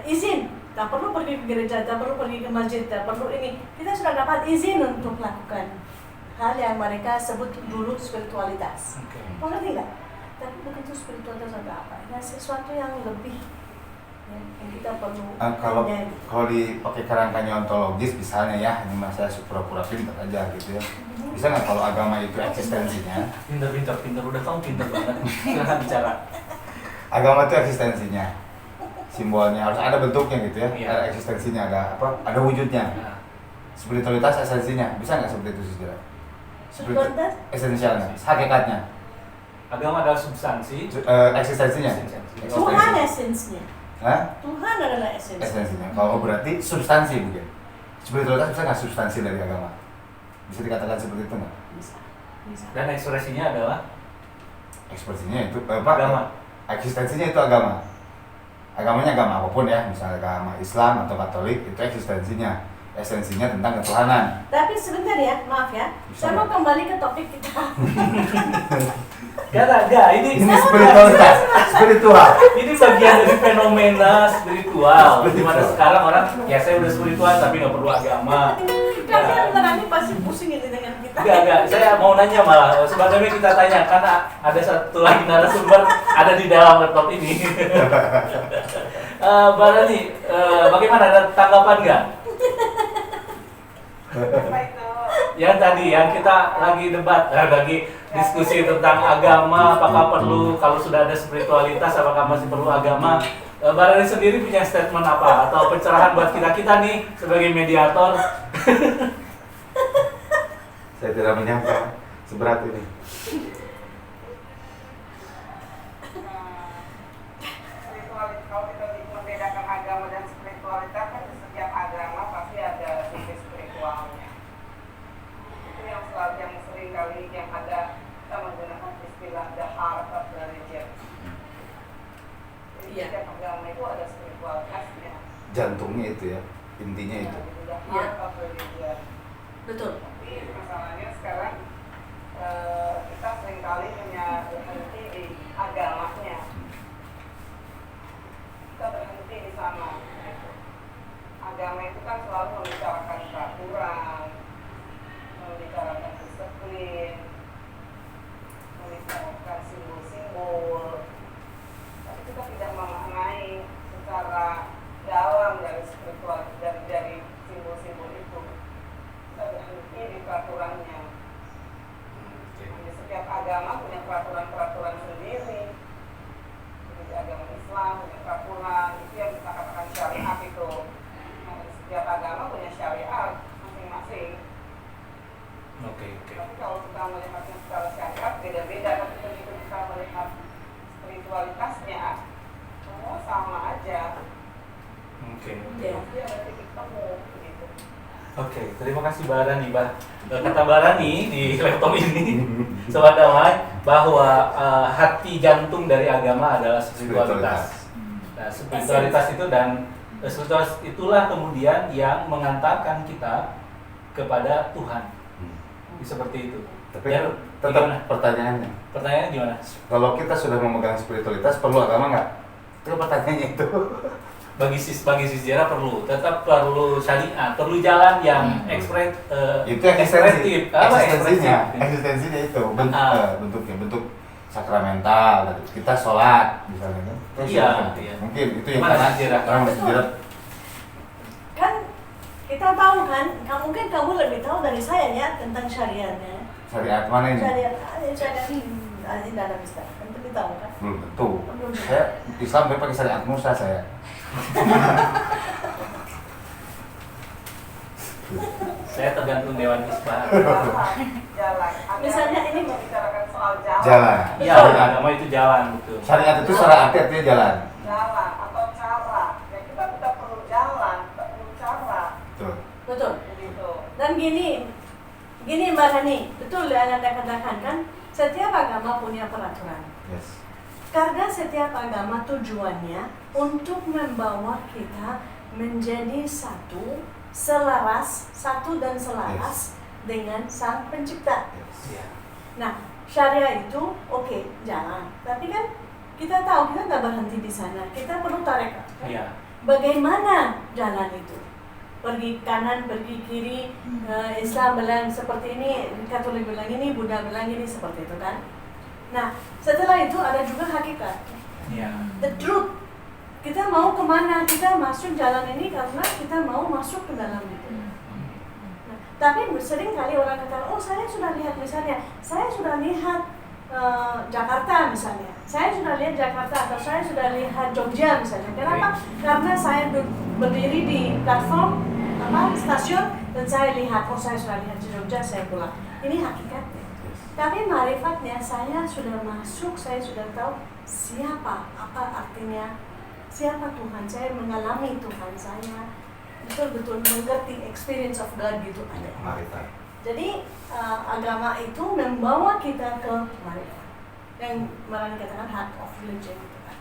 izin, tak perlu pergi ke gereja, tak perlu pergi ke masjid, tak perlu ini. Kita sudah dapat izin untuk melakukan hal yang mereka sebut dulu spiritualitas. Mengerti nggak? Tapi begitu spiritualitas ada apa? Ada sesuatu yang lebih yang kita perlu kalau dipakai kerangkanya ontologis misalnya ya, ini saya pura-pura pintar aja gitu ya. Bisa nggak kalau agama itu eksistensinya? Pintar udah kamu pintar banget. Silahkan bicara. Agama itu eksistensinya, simbolnya harus ada bentuknya gitu ya, Iya. ada eksistensinya, ada apa? Ada wujudnya. Nah, Spiritualitas esensinya, bisa nggak seperti itu saudara? Spiritualitas? Esensialnya, hakikatnya, agama adalah substansi. eksistensinya. Tuhan esensinya. Hah? Tuhan adalah esensinya. Esensinya. Kalau berarti substansi mungkin. Spiritualitas bisa nggak substansi dari agama? Bisa dikatakan seperti itu nggak? Bisa. Dan ekspresinya adalah Ekspresinya itu agama. Eksistensinya itu agama. Agamanya agama apapun ya, misalnya agama Islam atau Katolik, itu eksistensinya, esensinya tentang ketuhanan. Tapi sebentar ya, maaf ya. Bisa Saya mau nggak? kembali ke topik kita. Enggak, ini Ini spiritualitas, spiritual. ini bagian dari fenomena spiritual. Dimana sekarang orang, ya saya udah spiritual tapi nggak perlu agama. Kalian berani pasti pusing ini dengan kita. Enggak, saya mau nanya malah. Sebenarnya kita tanya, karena ada satu lagi narasumber ada di dalam laptop ini. Mbak Rani, bagaimana, ada tanggapan nggak? Apa itu? Yang tadi, yang kita lagi debat, lagi diskusi tentang agama, apakah perlu, kalau sudah ada spiritualitas, apakah masih perlu agama? Mbak Rani sendiri punya statement apa? Atau pencerahan buat kita-kita nih, sebagai mediator? Saya tidak menyangka seberat ini. Spiritualitas, kalau kita membedakan agama dan spiritualitas kan di setiap agama pasti ada sisi spiritualnya. Itu yang sering kali yang ada kita menggunakan istilah the heart of religion. Jadi Iya. setiap agama itu ada spiritualitasnya. Jantungnya itu ya, intinya itu. The heart of religion. Betul. Tapi masalahnya sekarang kita seringkali hanya berhenti di agamanya. Kita berhenti di sana. Gitu. Agama itu kan selalu membicarakan peraturan, membicarakan disiplin, membicarakan simbol-simbol. Tapi kita tidak memaknai secara dalam dari spiritual dan dari simbol-simbol itu. Kita berhenti di peraturannya. Jadi setiap agama punya peraturan-peraturan sendiri. Jadi agama Islam punya peraturan, itu yang kita katakan syariat itu. Nah, setiap agama punya syariat masing-masing. Oke. Tapi kalau kita melihatnya secara syariat beda-beda, tapi begitu kita melihat spiritualitasnya, semua sama aja. Oke. Pasti ada titik temu begitu. Oke, terima kasih Mbak Rani. Kata Mbak Rani di laptop ini, Sobat Damai, bahwa hati jantung dari agama adalah spiritualitas. Nah, spiritualitas itu dan spiritualitas itulah kemudian yang mengantarkan kita kepada Tuhan. Seperti itu. Tapi Ya, tetap gimana? pertanyaannya, Pertanyaannya gimana? kalau kita sudah memegang spiritualitas, perlu agama nggak? Itu pertanyaannya itu. Bagi sejarah perlu, tetap perlu syariat, perlu jalan yang Itu ekspresif. Apa eksistensinya, ekspresif? eksistensinya itu bentuknya, bentuk sakramental. Kita sholat misalnya kan? Iya, Sholat. iya. Mungkin itu yang Gimana karena sejarah? orang sejarah. Kan kita tahu kan, mungkin kamu lebih tahu dari saya ya tentang syariatnya. Syariat mana ini? Syariat dalam Islam. Kan lebih tahu kan? Belum tentu. Belum. Saya Islam dia pakai syariat Musa saya. Saya tergantung Dewan Isbah. Jalan. Misalnya ini membicarakan soal jalan. Jalan. Iya, Syariat. agama itu jalan, betul. Syariat itu secara arti artinya jalan. Jalan atau cara. Ya kita tetap perlu jalan, tetap perlu cara. Betul. Betul. Begitu. Dan gini Mbak Rani, betul yang Anda katakan kan, setiap agama punya peraturan. Yes. Karena setiap agama tujuannya untuk membawa kita menjadi satu dan selaras dengan Sang Pencipta. Yes. Iya. Nah, syariah itu oke, jalan. Tapi kan kita tahu kita nggak berhenti di sana, kita perlu tarekat. Kan? Iya. Bagaimana jalan itu? Pergi kanan, pergi kiri, Islam bilang seperti ini, Katolik bilang ini, Buddha bilang ini, seperti itu kan. Nah, setelah itu ada juga hakikat. Iya. The truth. Kita mau kemana? Kita masuk jalan ini karena kita mau masuk ke dalam itu. Nah, tapi sering kali orang kata, oh saya sudah lihat misalnya, saya sudah lihat Jakarta misalnya, saya sudah lihat Jakarta atau saya sudah lihat Jogja misalnya. Kenapa? Karena saya berdiri di platform stasiun dan saya lihat, oh saya sudah lihat di Jogja, saya pulang. Ini hakikatnya. Tapi marifatnya saya sudah masuk, saya sudah tahu siapa, apa artinya, siapa Tuhan saya, mengalami Tuhan saya, betul-betul mengerti experience of God gitu ada. Marifat. Jadi agama itu membawa kita ke marifat yang malah dikatakan heart of religion gitu kan.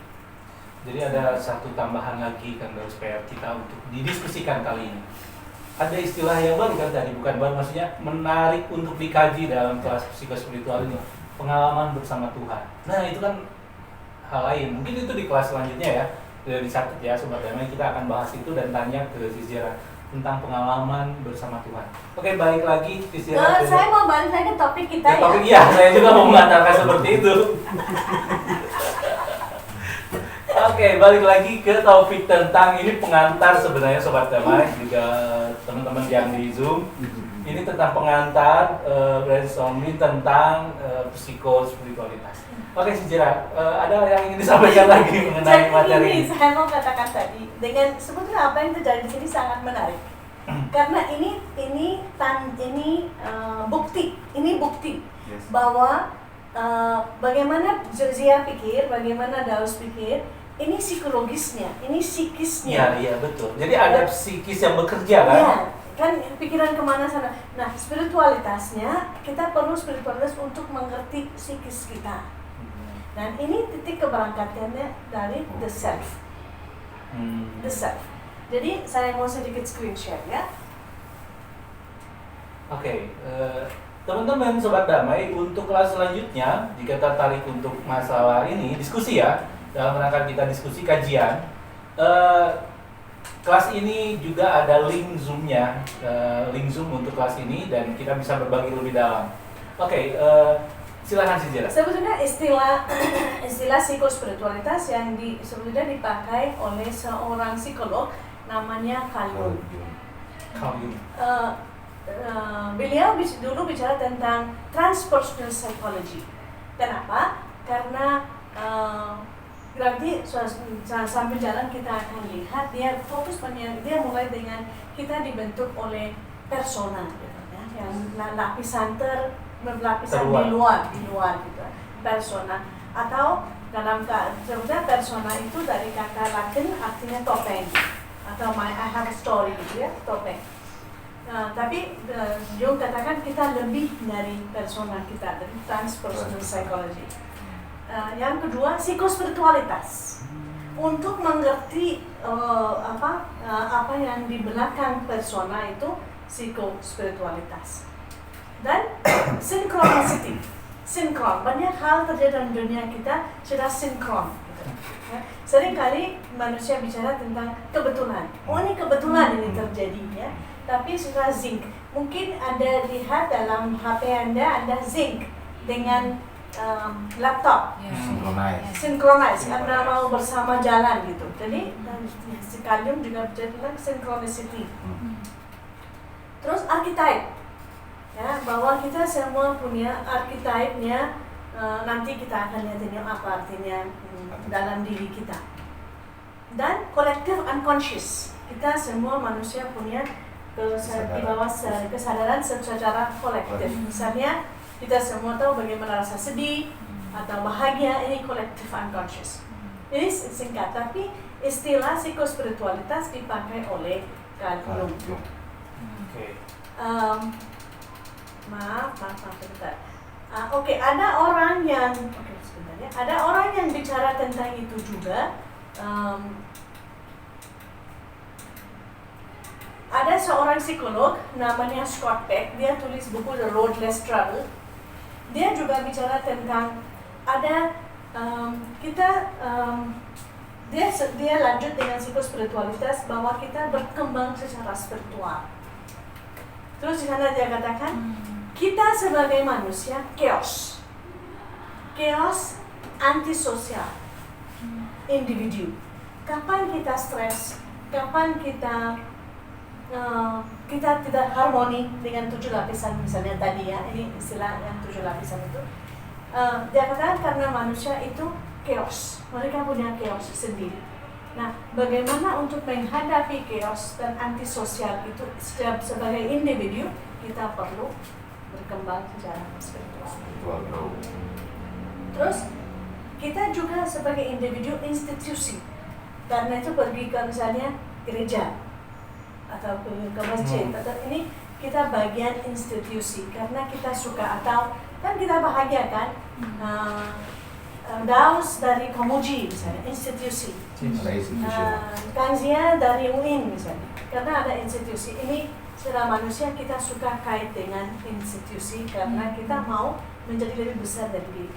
Jadi ada satu tambahan lagi kan dari PR kita untuk didiskusikan kali ini. Ada istilah yang baru kan tadi, bukan baru, maksudnya menarik untuk dikaji dalam kelas psikospiritual ini, pengalaman bersama Tuhan. Nah itu kan hal lain, mungkin itu di kelas selanjutnya ya, dicatat ya Sobat Damai, kita akan bahas itu dan tanya ke Zizira tentang pengalaman bersama Tuhan. Oke, balik lagi Zizira. Saya mau balik lagi ke topik kita ya. Topik iya, saya juga mau mengatakan seperti itu. Oke, balik lagi ke topik tentang ini pengantar sebenarnya Sobat Damai, juga teman-teman yang di Zoom. Ini tentang pengantar brainstorming tentang psikospiritualitas. Oke, Zizira, ada yang ingin disampaikan lagi mengenai materi ini? ini? Saya mau katakan tadi, dengan sebetulnya apa yang terjadi di sini sangat menarik. Karena ini bukti, Yes. bahwa bagaimana Zia pikir, bagaimana Daus pikir, ini psikologisnya, ini psikisnya. Iya, betul. Jadi ada psikis yang bekerja kan? Iya, kan pikiran kemana sana. Nah, spiritualitasnya, kita perlu spiritualitas untuk mengerti psikis kita. Dan ini titik keberangkatannya dari the self. The self. Jadi saya mau sedikit screen share ya. Oke, teman-teman Sobat Damai, untuk kelas selanjutnya, jika tertarik untuk masalah ini, diskusi ya, dalam rangka kita diskusi kajian, kelas ini juga ada link Zoom-nya, link Zoom untuk kelas ini, dan kita bisa berbagi lebih dalam. Oke, silakan Zizira. Sebetulnya istilah psikospiritualitas yang sebetulnya dipakai oleh seorang psikolog namanya Carl Jung. Beliau dulu bicara tentang transpersonal psychology. Kenapa? Karena nanti sambil jalan kita akan lihat dia fokus dia mulai dengan kita dibentuk oleh persona, gitu, ya, yang lapisan di luar gitu, persona, atau dalam sebenarnya persona itu dari kata Latin artinya topeng atau I have a story gitu ya, topeng. Tapi Jung katakan kita lebih dari persona kita, dari transpersonal psychology. Yang kedua, psikospiritualitas. Untuk mengerti apa yang di belakang persona itu psikospiritualitas. Dan synchronicity. Sinkron, banyak hal terjadi dalam dunia kita sudah sinkron. Gitu. Ya. Seringkali manusia bicara tentang kebetulan. Oh ini kebetulan ini terjadi ya. Tapi sudah zinc. Mungkin Anda lihat dalam HP Anda zinc dengan laptop. Synchronize, Anda mau bersama jalan gitu. Jadi Kalium juga bicara tentang synchronicity. Terus archetype. Ya, bahwa kita semua punya archetype-nya, nanti kita akan lihat ini apa artinya dalam diri kita. Dan collective unconscious, kita semua manusia punya di bawah kesadaran secara kolektif. Misalnya kita semua tahu bagaimana rasa sedih atau bahagia, ini collective unconscious. Ini singkat, tapi istilah psikospiritualitas dipakai oleh Carl Jung. Maaf sebentar. Oke, ada orang yang sebentar ya. Ada orang yang bicara tentang itu juga. Ada seorang psikolog namanya Scott Peck, dia tulis buku The Road Less Traveled. Dia juga bicara tentang ada dia lanjut dengan psikospiritualitas bahwa kita berkembang secara spiritual. Terus di sana dia katakan kita sebagai manusia chaos antisosial individu. Kapan kita stres, kapan kita tidak harmoni dengan 7 lapisan misalnya tadi ya, ini istilah yang 7 lapisan itu. Dia katakan karena manusia itu chaos, mereka punya chaos sendiri. Nah, bagaimana untuk menghadapi chaos dan antisosial itu sebagai individu, kita perlu berkembang secara spiritual. Terus kita juga sebagai individu institusi, karena itu pergi ke misalnya gereja atau ke masjid atau ini kita bagian institusi karena kita suka atau kan kita bahagia kan. Daus dari Komuji misalnya, institusi. Kanzia dari UIN misalnya, karena ada institusi. Ini secara manusia kita suka kait dengan institusi karena kita mau menjadi lebih besar dari diri.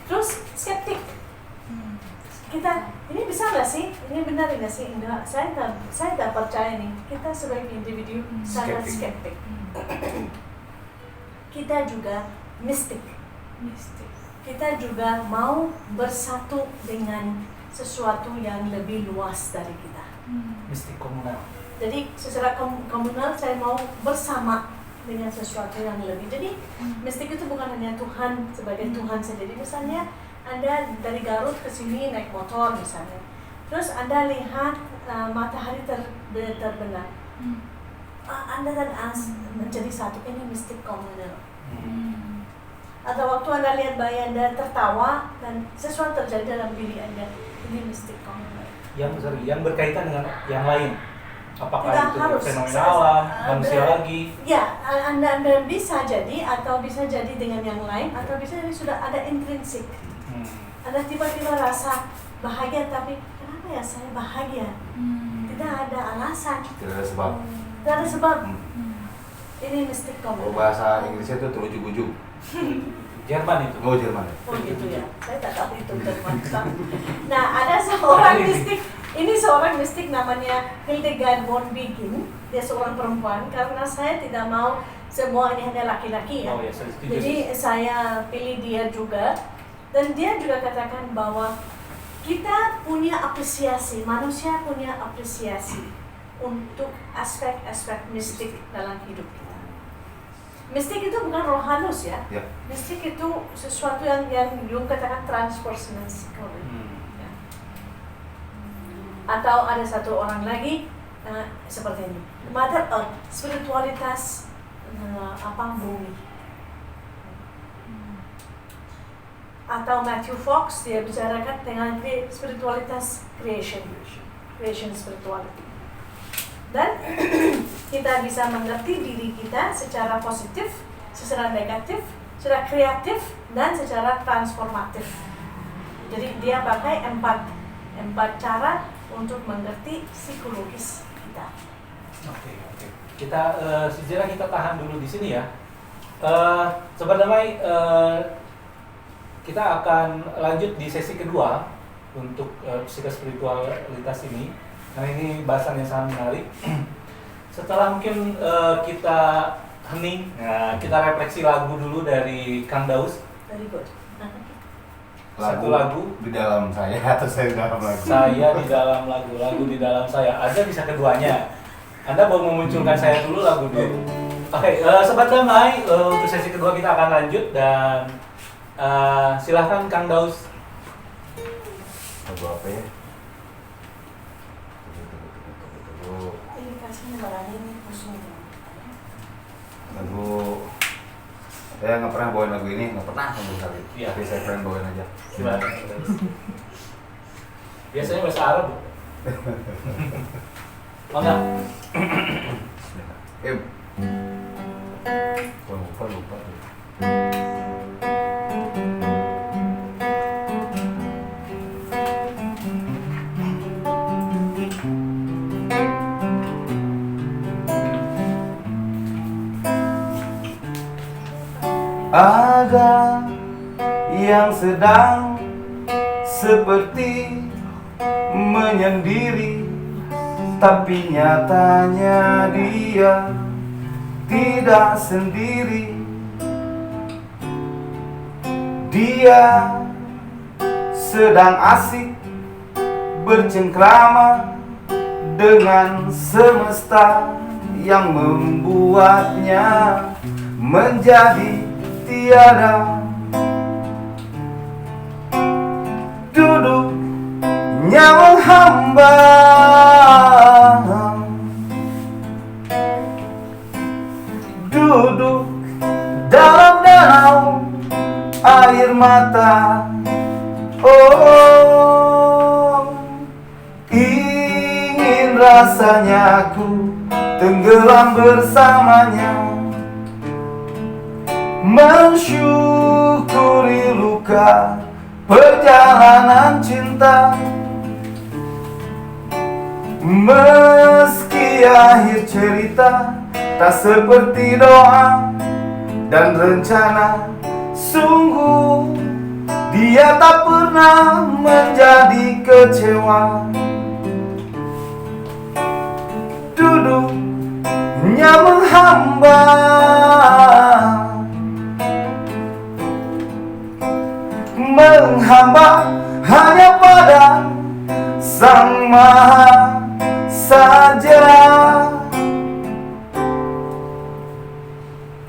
Terus skeptik. Kita, ini bisa nggak sih? Ini benar nggak sih? Enggak, saya tak percaya nih. Kita sebagai individu sangat skeptik. Kita juga mistik. Kita juga mau bersatu dengan sesuatu yang lebih luas dari kita. Mistik komunal. Jadi secara komunal saya mau bersama dengan sesuatu yang lebih. Jadi mistik itu bukan hanya Tuhan sebagai Tuhan sendiri. Misalnya Anda dari Garut ke sini naik motor misalnya. Terus Anda lihat matahari terbenam. Anda dan As menjadi satu. Ini mistik komunal. Atau waktu Anda lihat bayi Anda tertawa dan sesuatu terjadi dalam diri Anda, ini mistik komunal. Yang berkaitan dengan yang lain. Apakah Tidak itu harus fenomena alam, manusia lagi? Ya, Anda bisa jadi atau bisa jadi dengan yang lain atau bisa jadi sudah ada intrinsik. Anda tiba-tiba rasa bahagia tapi kenapa ya saya bahagia? Tidak ada alasan. Tidak ada sebab. Tidak ada sebab. Ini mistik Kalau komunal. bahasa Inggrisnya itu terujuk-ujuk. Jerman itu. Oh, Jerman. Oh gitu ya, saya tak tahu itu Jerman. Nah, ada seorang mistik. Ini seorang mistik namanya Hildegard von Bingen. Dia seorang perempuan karena saya tidak mau semua ini hanya laki-laki ya. Oh ya, saya setuju. Jadi saya pilih dia juga. Dan dia juga katakan bahwa kita punya apresiasi, manusia punya apresiasi untuk aspek-aspek mistik dalam hidup kita. Mistik itu bukan roh halus ya. Mistik itu sesuatu yang Jung katakan transpersonal psychology. Ya. Atau ada satu orang lagi seperti ini, Mother Earth, spiritualitas bumi. Atau Matthew Fox dia bicarakan dengan spiritualitas creation spirituality. Dan kita bisa mengerti diri kita secara positif, secara negatif, secara kreatif, dan secara transformatif. Jadi dia pakai empat cara untuk mengerti psikologis kita. Oke. Kita sejarah kita tahan dulu di sini ya. Sobat Damai, kita akan lanjut di sesi kedua untuk psikospiritualitas ini. Nah, ini bahasan yang sangat menarik. Setelah mungkin kita hening, kita refleksi lagu dulu dari Kang Daus. Very good. Satu lagu di dalam saya atau saya di dalam lagu? Saya di dalam lagu di dalam saya. Ada bisa keduanya. Anda mau memunculkan saya dulu, lagu dulu. Oke, Sobat Damai, untuk sesi kedua kita akan lanjut dan silahkan Kang Daus. Lagu apa ya? Ini kasihnya barang ini pusing. Lagu saya nggak pernah bawain lagu ini, nggak pernah sama sekali. Iya. Tapi saya pengen bawain aja. Silakan. Biasanya bahasa Arab. Mangga. Lupa. Agak yang sedang seperti menyendiri, tapi nyatanya dia tidak sendiri. Dia sedang asik bercengkrama dengan semesta yang membuatnya menjadi tiada. Duduknya menghamba, duduk dalam danau air mata. Oh, ingin rasanya ku tenggelam bersamanya, mensyukuri luka perjalanan cinta. Meski akhir cerita tak seperti doa dan rencana, sungguh dia tak pernah menjadi kecewa. Duduknya menghamba, menghamba hanya pada Sang Maha saja.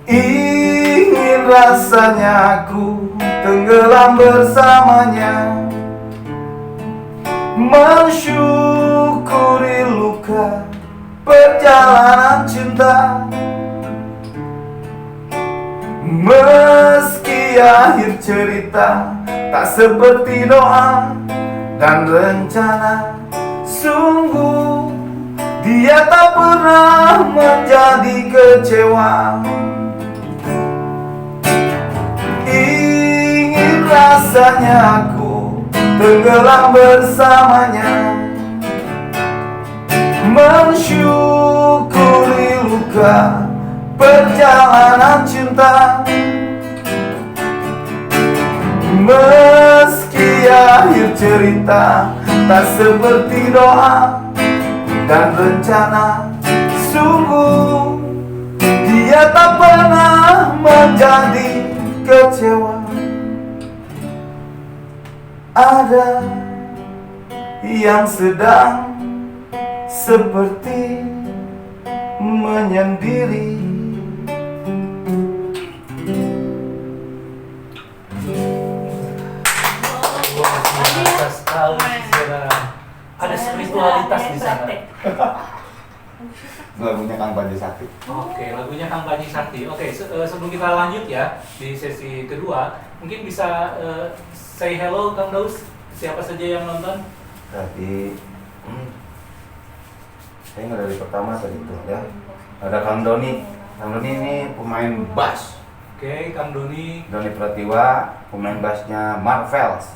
Ingin rasanya ku tenggelam bersamanya, mensyukuri luka perjalanan cinta. Meski akhir cerita tak seperti doa dan rencana, sungguh dia tak pernah menjadi kecewa. Ingin rasanya ku tenggelam bersamanya, mensyukuri luka perjalanan cinta. Meski akhir cerita tak seperti doa dan rencana, sungguh dia tak pernah menjadi kecewa. Ada yang sedang seperti menyendiri. Luar biasa sekali, Zera. Ada spiritualitas di sana. Lagunya Kang Panji Sakti. Oke, lagunya Kang Panji Sakti. Oke, sebelum kita lanjut ya di sesi kedua, mungkin bisa say hello Kang Daus, siapa saja yang nonton? Tadi saya nggak dari pertama tadi itu ya. Ada Kang Doni. Kang Doni ini pemain bass. Oke, Kang Doni. Doni Pratiwa, pemain bassnya Marvels.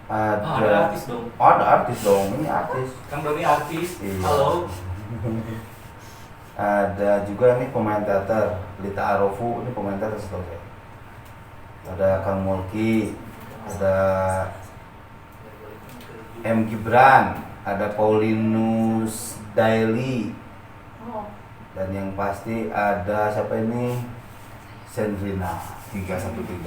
Ada artis dong. Oh, ada artis dong, ini artis. Kang Doni artis. Iya. Halo. Ada juga nih pemain teater, Lita Arofu, ini pemain teater setahu saya. Ada Kang Mulki, ada M. Gibran, ada Paulinus Daily, Oh, dan yang pasti ada siapa ini? Sandrina 313.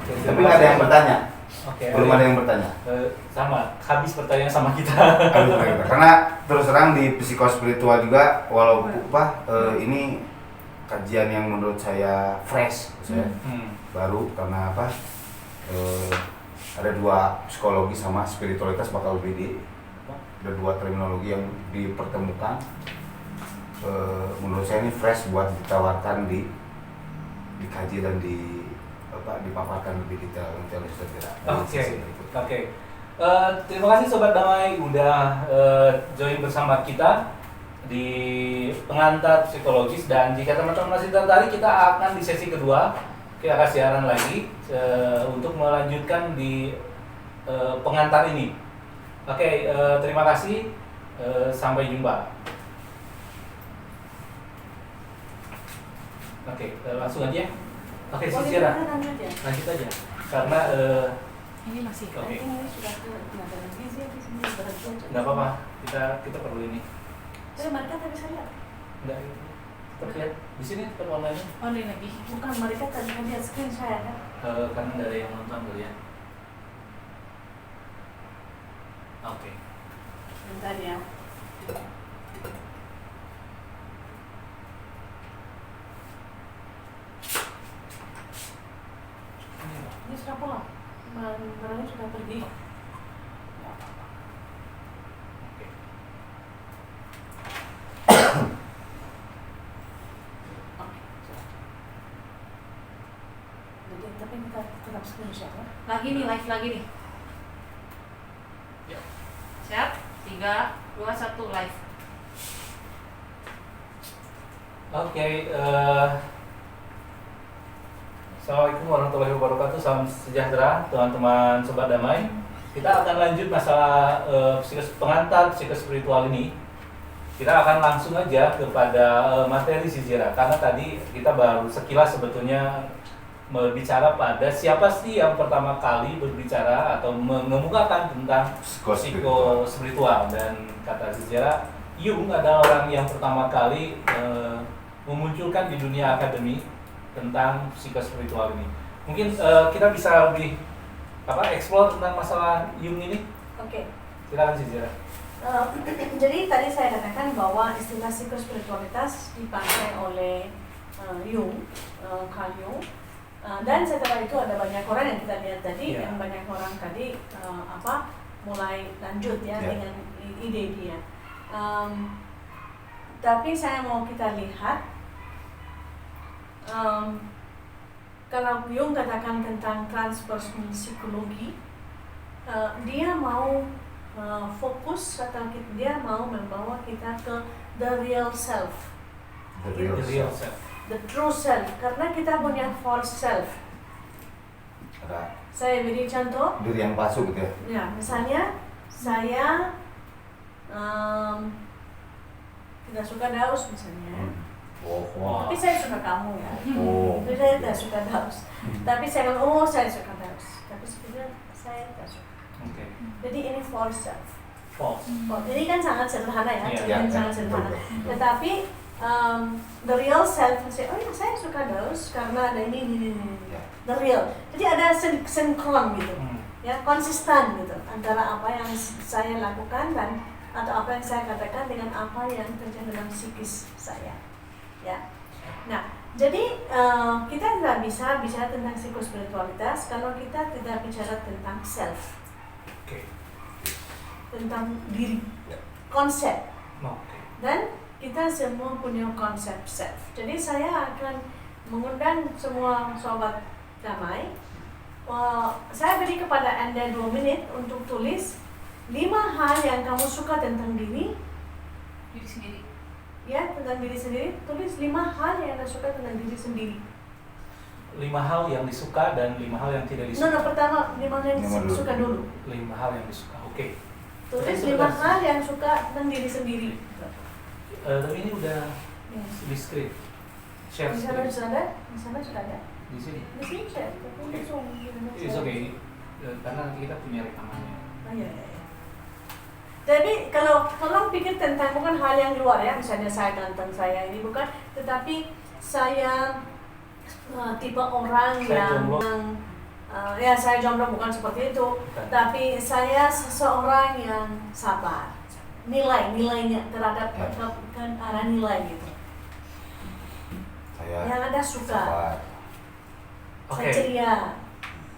Oke, Tapi nggak ada yang bertanya. Oke, Belum ada yang bertanya. sama, habis pertanyaan sama kita. Karena terus terang di psikospiritual juga, walaupun ini kajian yang menurut saya fresh, saya baru, karena apa? Ada dua psikologi sama spiritualitas bakal beda. Ada dua terminologi yang dipertemukan. Menurut saya ini fresh buat ditawarkan dikaji dan dipaparkan lebih detail nanti oleh saudara. Oke. Terima kasih Sobat Damai udah join bersama kita di pengantar psikologis, dan jika teman-teman masih tertarik, kita akan di sesi kedua kita akan siaran lagi untuk melanjutkan di pengantar ini. Oke, terima kasih, sampai jumpa. Oke, langsung aja. Oke, Boleh Sisira, kita lanjut ya? lanjut aja. Karena Ini masih. Oke. Ini sudah ke tenaga gizi di sini berhenti aja. nggak apa-apa, kita perlu ini. Tapi mereka tadi saya lihat. Nggak, kita lihat di sini kan online. Oh, ini lagi. Bukan, mereka tadi lihat screen saya kan. Kan nggak ada yang nonton dulu ya. Oke. Bentar ya. Ini sudah pulang. Barangnya sudah pergi. Oke. Oke, sudah. Jadi tapi kita tetap screenshot ya. Lagi nih, live lagi nih. Ya. Siap? 3, 2, 1, live. Oke, Assalamualaikum warahmatullahi wabarakatuh. Salam sejahtera teman-teman Sobat Damai. Kita akan lanjut masalah pengantar psikospiritual ini. Kita akan langsung aja kepada materi Sisira, karena tadi kita baru sekilas sebetulnya berbicara pada siapa sih yang pertama kali berbicara atau mengemukakan tentang psikospiritual, dan kata Sisira, Jung adalah orang yang pertama kali memunculkan di dunia akademi tentang psikospiritual ini. Mungkin kita bisa lebih explore tentang masalah Jung ini. Oke. Silakan Sisira. Jadi tadi saya katakan bahwa istilah psikospiritualitas dipakai oleh Jung, Carl Jung. Dan setelah itu ada banyak orang yang kita lihat tadi, Yeah. yang banyak orang tadi mulai lanjut ya dengan ide dia. Tapi saya mau kita lihat kalau Jung katakan tentang transpersonal psikologi, dia mau fokus atau dia mau membawa kita ke the real self, The The real real self. self. the true self. Karena kita punya false self. Ada Saya beri contoh. diri yang palsu gitu ya. Ya, misalnya saya tidak suka Daus misalnya. Wow. Tapi saya suka kamu ya. Oh. Tapi saya tidak suka Daus. Tapi saya bilang, saya suka Daus. Tapi sebenarnya saya tidak suka. Oke. Jadi ini false self. False. Ini kan sangat sederhana ya, Iya, cerita iya, sangat iya. sederhana. Betul. Tetapi the real self say, oh ya saya suka Daus karena ada ini. Ya. The real. Jadi ada sinkron gitu. Ya, konsisten gitu antara apa yang saya lakukan dan atau apa yang saya katakan dengan apa yang terjadi dalam psikis saya. Ya. Nah, jadi kita tidak bisa bicara tentang psikospiritualitas kalau kita tidak bicara tentang self, Oke. tentang diri, Ya. konsep. Oke. Dan kita semua punya konsep self. Jadi saya akan mengundang semua sobat damai. Saya beri kepada Anda 2 menit untuk tulis 5 hal yang kamu suka tentang diri. Diri sendiri. Ya, tentang diri sendiri. Tulis 5 hal yang Anda suka tentang diri sendiri. 5 hal yang disuka dan 5 hal yang tidak disuka. Pertama 5 hal yang Lima dulu. suka dulu. 5 hal yang disuka. Oke. Tulis Tapi 5 sudah- hal yang suka tentang diri sendiri. Tapi ini udah Ya. di script. Share Di sana script. sudah ada, di sana sudah ada. Di sini. Di sini share, tapi Oke. langsung. It's okay. Karena nanti kita punya rekamannya. Iya. Jadi kalau orang pikir tentang bukan hal yang luar ya, misalnya saya ganteng, saya ini bukan, tetapi saya tipe orang Saya jomblo. ya saya jomblo bukan seperti itu, Bukan. tapi saya seseorang yang sabar, nilainya terhadap Ya. kan arah nilai gitu, Saya yang ada suka, sabar. saya Oke. ceria.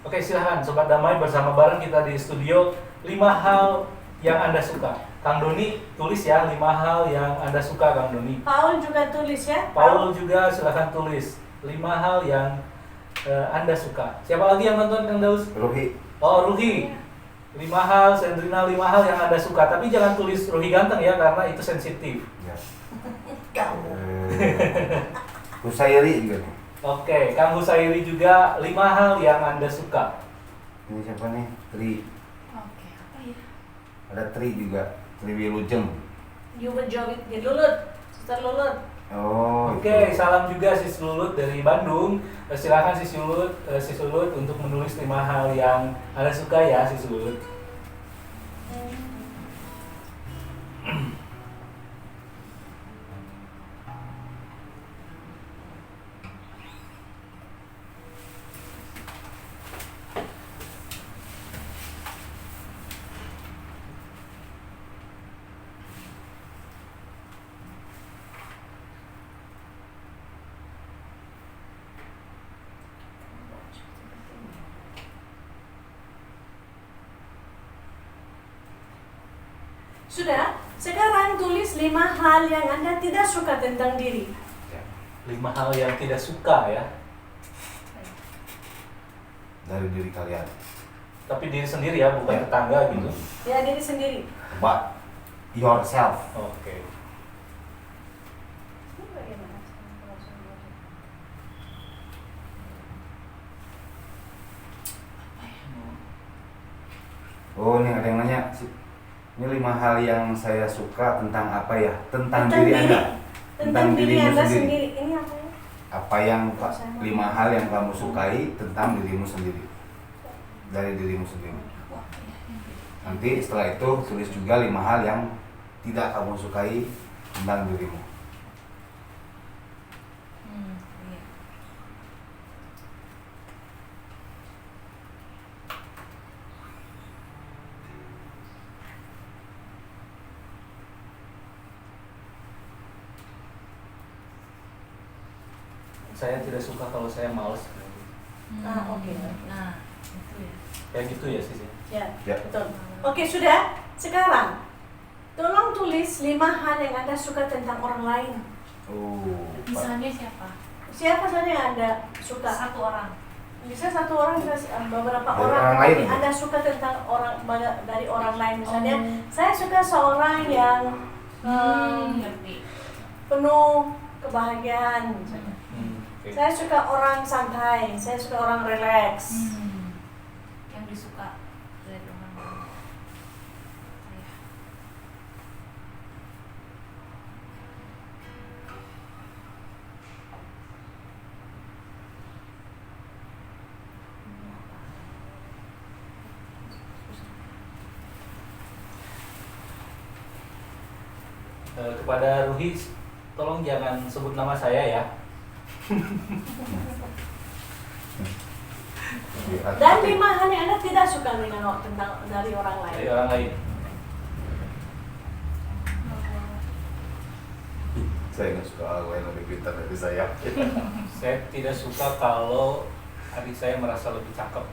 Oke, silahkan Sobat Damai bersama bareng kita di studio. 5 hal yang Anda suka. Kang Doni tulis ya 5 hal yang Anda suka, Kang Doni. Paul juga tulis ya. Paul juga silahkan tulis 5 hal yang Anda suka. Siapa lagi yang nonton, Kang Daus? Ruhi. Oh, Ruhi. 5 hal, Sandrina 5 hal yang Anda suka. Tapi jangan tulis Ruhi ganteng ya, karena itu sensitif. Ya. Kamu. Husairi juga nih. Oke, Kang Husairi juga 5 hal yang Anda suka. Ini siapa nih? Tri. Oke, apa ya? Ada Tri juga. Tri Wilujeng. You menjawab di Lulut, Sister Lulut. Oh. Oke, itu. salam juga Sis Lulut dari Bandung. Silakan Sis Lulut untuk menulis 5 hal yang Anda suka ya, Sis Lulut. Sudah, sekarang tulis 5 hal yang Anda tidak suka tentang diri. 5 hal yang tidak suka ya. Dari diri kalian. Tapi diri sendiri ya, bukan Ya. tetangga gitu. Ya, diri sendiri. But yourself. Oke. Oh, ini ada yang nanya. Ini 5 hal yang saya suka tentang apa ya? Tentang Tentang diri Anda. Tentang diri dirimu Anda sendiri. Ini apa ya? Apa yang 5 hal yang kamu sukai tentang dirimu sendiri. Dari dirimu sendiri. Nanti setelah itu tulis juga 5 hal yang tidak kamu sukai tentang dirimu. Iya. Saya tidak suka kalau saya malas. Ah, oke. Nah, itu ya. Kayak gitu ya Sis. Ya, Ya. betul. Oke, sudah. Sekarang, tolong tulis 5 hal yang Anda suka tentang orang lain. Oh, Misalnya siapa? Siapa saja yang Anda suka? Satu orang. Bisa satu orang, bisa beberapa Dari orang. orang Tapi lain. Anda suka tentang dari orang lain. Misalnya, Oh. saya suka seorang yang Ngerti. penuh kebahagiaan. Misalnya. Oke. Saya suka orang santai. Saya suka orang relax. Yang disuka dari orang lain. Saya. Kepada Ruhi, tolong jangan sebut nama saya ya. Dan 5 hal yang Anda tidak suka dengan tentang dari orang lain. Dari orang lain. saya nggak suka orang lain lebih pintar dari saya. Saya tidak suka kalau adik saya merasa lebih cakep.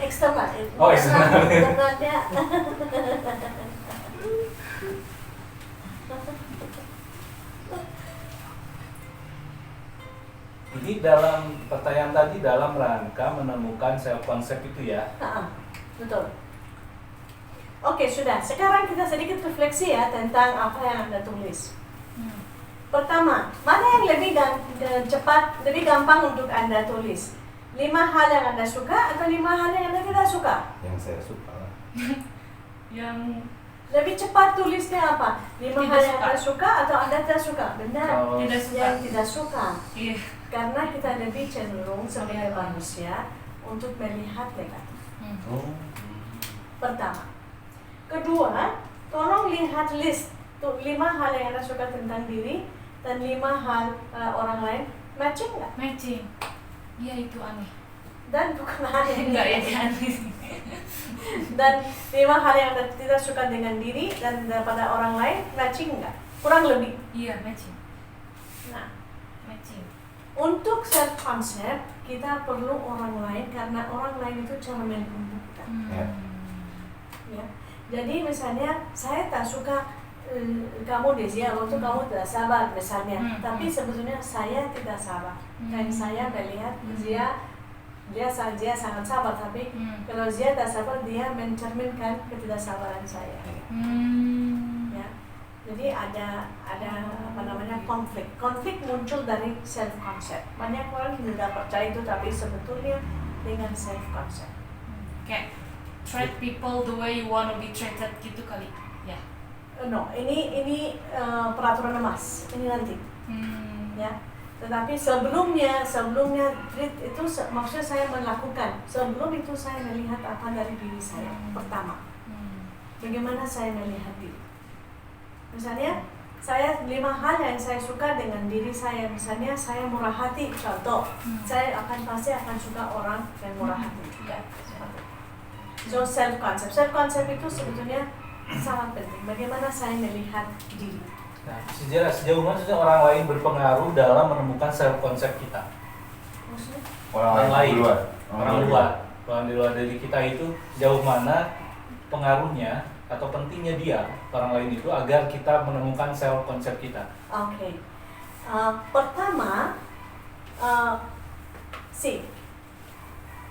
Eksternal. Oh, eksternal. Internalnya. Ini dalam pertanyaan tadi dalam rangka menemukan self concept itu ya. Betul. Oke, sudah. Sekarang kita sedikit refleksi ya tentang apa yang Anda tulis. Pertama, mana yang lebih cepat, lebih gampang untuk Anda tulis? 5 hal yang Anda suka atau 5 hal yang Anda tidak suka? Yang saya suka. Yang Lebih cepat tulisnya apa? 5 Tidak hal yang suka. Anda suka atau Anda tidak suka? Benar. Kalau tidak suka. Yang tidak suka. Iya. Karena kita lebih cenderung sebagai manusia untuk melihat negatif. Oh. Pertama. Kedua, tolong lihat list 5 hal yang Anda suka tentang diri dan 5 hal orang lain. Matching nggak? Matching. Iya, itu aneh. Dan bukan aneh. Enggak ya, aneh. Dan 5 hal yang Anda tidak suka dengan diri dan daripada orang lain, matching nggak? Kurang lebih. Iya, matching. Nah, Matching. untuk self concept kita perlu orang lain karena orang lain itu cara melihat kita. Ya. Ya. Jadi misalnya saya tak suka kamu Desia waktu kamu tidak sabar misalnya, tapi sebetulnya saya tidak sabar. Dan saya melihat dia sangat sabar, tapi kalau dia tak sabar dia mencerminkan ketidaksabaran saya. Ya. Jadi ada apa namanya konflik muncul dari self concept. Banyak orang tidak percaya itu, tapi sebetulnya dengan self concept. Kayak treat people the way you wanna be treated gitu kali. Ya. No, ini peraturan emas. Ini nanti. Ya. Tetapi sebelumnya itu maksudnya saya melakukan. Sebelum itu saya melihat apa dari diri saya pertama. Bagaimana saya melihat diri. Misalnya saya 5 hal yang saya suka dengan diri saya. Misalnya saya murah hati, contoh. Saya pasti akan suka orang yang murah hati juga. So self concept itu sebetulnya sangat penting. Bagaimana saya melihat diri. Nah, sejauh mana sih orang lain berpengaruh dalam menemukan self concept kita? Maksudnya? Orang lain di luar. Orang di luar dari kita itu sejauh mana pengaruhnya atau pentingnya dia orang lain itu agar kita menemukan self concept kita. Oke. Pertama,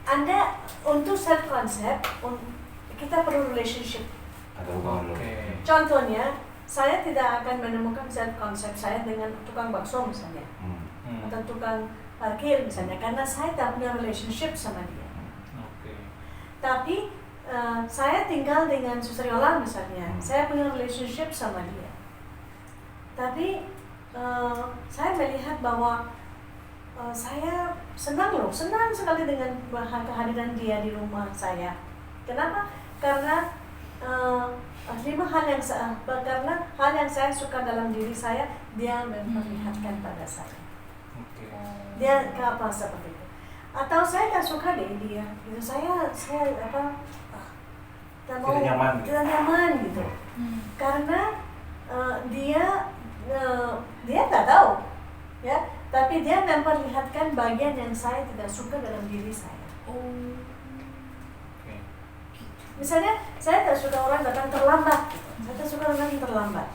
Anda untuk self concept kita perlu relationship. Ada hubungan Oke. Contohnya, saya tidak akan menemukan self concept saya dengan tukang bakso misalnya, atau tukang parkir misalnya, karena saya tak punya relationship sama dia. Oke. Tapi saya tinggal dengan Suster Yola misalnya, saya punya relationship sama dia. Tapi saya melihat bahwa saya senang sekali dengan kehadiran dia di rumah saya. Kenapa? Karena 5 hal yang karena hal yang saya suka dalam diri saya, dia memperlihatkan pada saya. Oke. Dia apa seperti itu. Atau saya nggak suka deh dia, gitu. Saya tidak nyaman gitu. Karena dia nggak tahu, ya. Tapi dia memperlihatkan bagian yang saya tidak suka dalam diri saya. Oke. Misalnya, saya tak suka orang datang terlambat. Saya tak suka orang terlambat.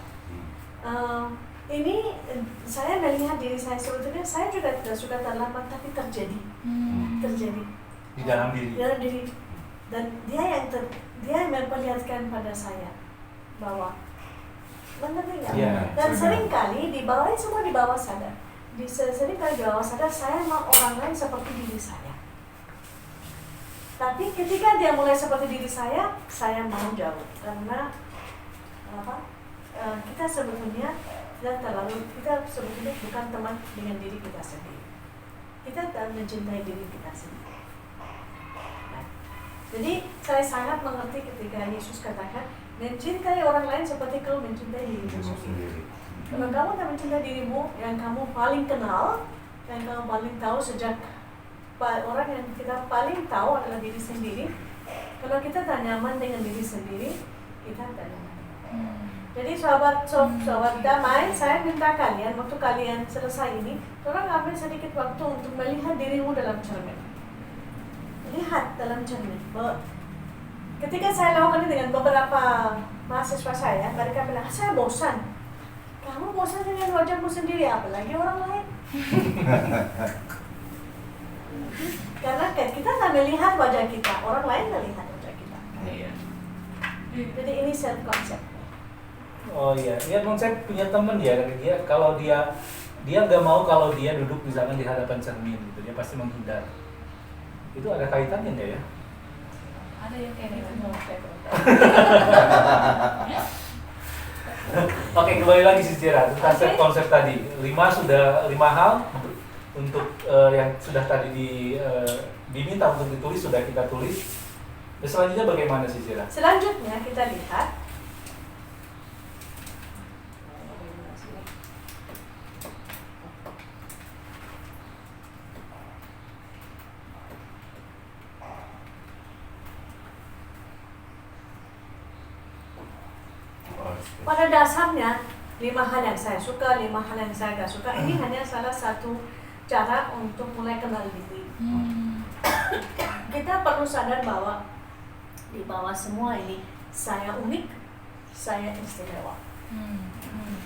Ini saya melihat diri saya sebetulnya, saya juga tidak suka terlambat, tapi terjadi Di dalam diri. Dan dia yang memperlihatkan pada saya bahwa mengerti nggak? Iya, Dan sering. seringkali semua di bawah sadar. Seringkali di bawah sadar saya mau orang lain seperti diri saya. Tapi ketika dia mulai seperti diri saya mau jauh. Karena kita sebetulnya bukan teman dengan diri kita sendiri. Kita tak mencintai diri kita sendiri. Nah, jadi saya sangat mengerti ketika Yesus katakan, mencintai orang lain seperti kau mencintai dirimu sendiri. Kalau kamu tak mencintai dirimu, yang kamu paling kenal, yang kamu paling tahu sejak orang yang kita paling tahu adalah diri sendiri. Kalau kita tak nyaman dengan diri sendiri, kita tak nyaman. Jadi sahabat damai, saya minta kalian, waktu kalian selesai ini, tolong ambil sedikit waktu untuk melihat dirimu dalam cermin. Lihat dalam cermin. Ketika saya lakukan ini dengan beberapa mahasiswa saya, mereka bilang, saya bosan. Kamu bosan dengan wajahmu sendiri, apalagi orang lain. Karena kita tak melihat wajah kita, orang lain melihat wajah kita. Iya. Jadi ini self concept. Oh iya, saya punya temen dia kalau dia nggak mau kalau dia duduk misalkan di hadapan cermin gitu, dia pasti menghindar. Itu ada kaitannya nggak ya? Ada yang kayak gitu. Oke, kembali lagi sejarah tentang self konsep tadi. 5 hal untuk yang sudah tadi diminta untuk ditulis, sudah kita tulis. Dan selanjutnya bagaimana sejarah? Selanjutnya kita lihat pada dasarnya 5 hal yang saya suka, 5 hal yang saya gak suka. Ini hanya salah satu cara untuk mulai kenal diri. Kita perlu sadar bahwa di bawah semua ini saya unik, saya istimewa.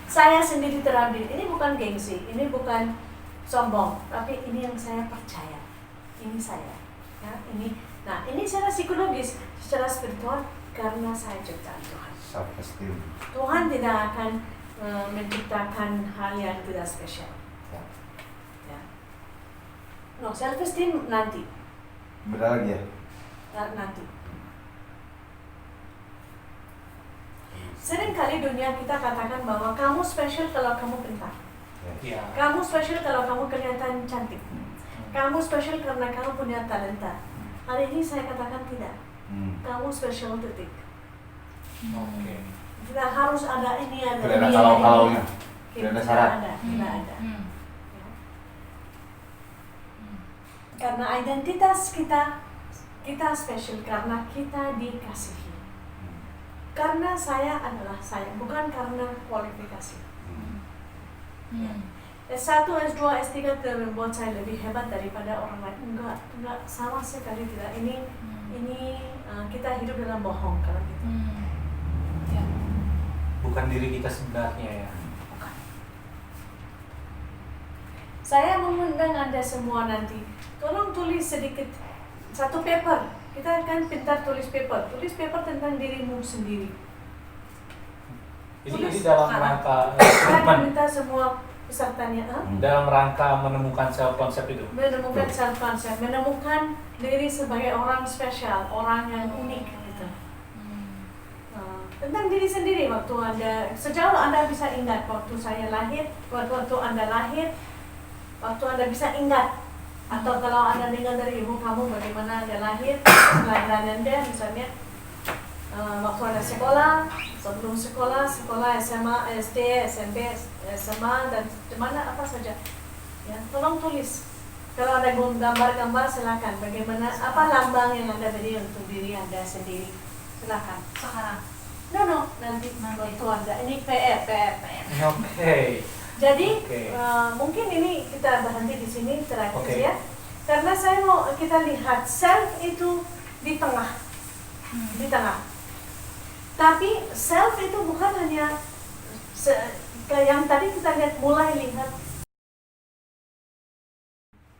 Saya sendiri terhadir. Ini bukan gengsi, ini bukan sombong, tapi ini yang saya percaya. Ini saya. Ya, ini. Nah, ini secara psikologis, secara spiritual, karena saya ciptaan Tuhan. Self-esteem. Tuhan tidak akan menciptakan hal yang tidak spesial. Ya. No, self-esteem nanti. Beda lagi ya? Nanti. Sering kali dunia kita katakan bahwa kamu spesial kalau kamu pintar. Iya. Kamu spesial kalau kamu kelihatan cantik. Kamu spesial karena kamu punya talenta. Hari ini saya katakan tidak. Kamu spesial titik. Oke. Tidak harus ada ini, ada Tidak ada ini, kalau-kalaunya. ini. Tidak ada syarat. Tidak ada. Ya. Karena identitas kita spesial karena kita dikasihi. Karena saya adalah saya, bukan karena kualifikasi. S1, S2, S3 tidak membuat saya lebih hebat daripada orang lain. Enggak, sama sekali tidak. Ini kita hidup dalam bohong kalau gitu. Ya. Bukan diri kita sebenarnya ya. Bukan. Saya mengundang Anda semua nanti. Tolong tulis sedikit satu paper. Kita akan pintar tulis paper. Tulis paper tentang dirimu sendiri. Ini dalam rangka Saya akan minta semua pesertanya dalam rangka menemukan self concept itu. menemukan self concept, menemukan diri sebagai orang spesial, orang yang unik gitu. Tentang diri sendiri waktu Anda sejauh Anda bisa ingat waktu saya lahir, waktu Anda lahir, waktu Anda bisa ingat. Atau kalau Anda dengar dari ibu kamu bagaimana Anda lahir, kelahiran Anda misalnya waktu Anda sekolah, sebelum sekolah, SMA, SD, SMP, SMA dan mana apa saja. Ya, tolong tulis. Kalau ada gambar-gambar silakan. Bagaimana apa lambang yang Anda beri untuk diri Anda sendiri? Silakan. Sekarang. No, nanti waktu Anda. Ini PR. Oke. Jadi Oke. mungkin ini kita berhenti di sini terakhir Oke. ya. Karena saya mau kita lihat self itu di tengah. Di tengah. Tapi self itu bukan hanya yang tadi kita mulai lihat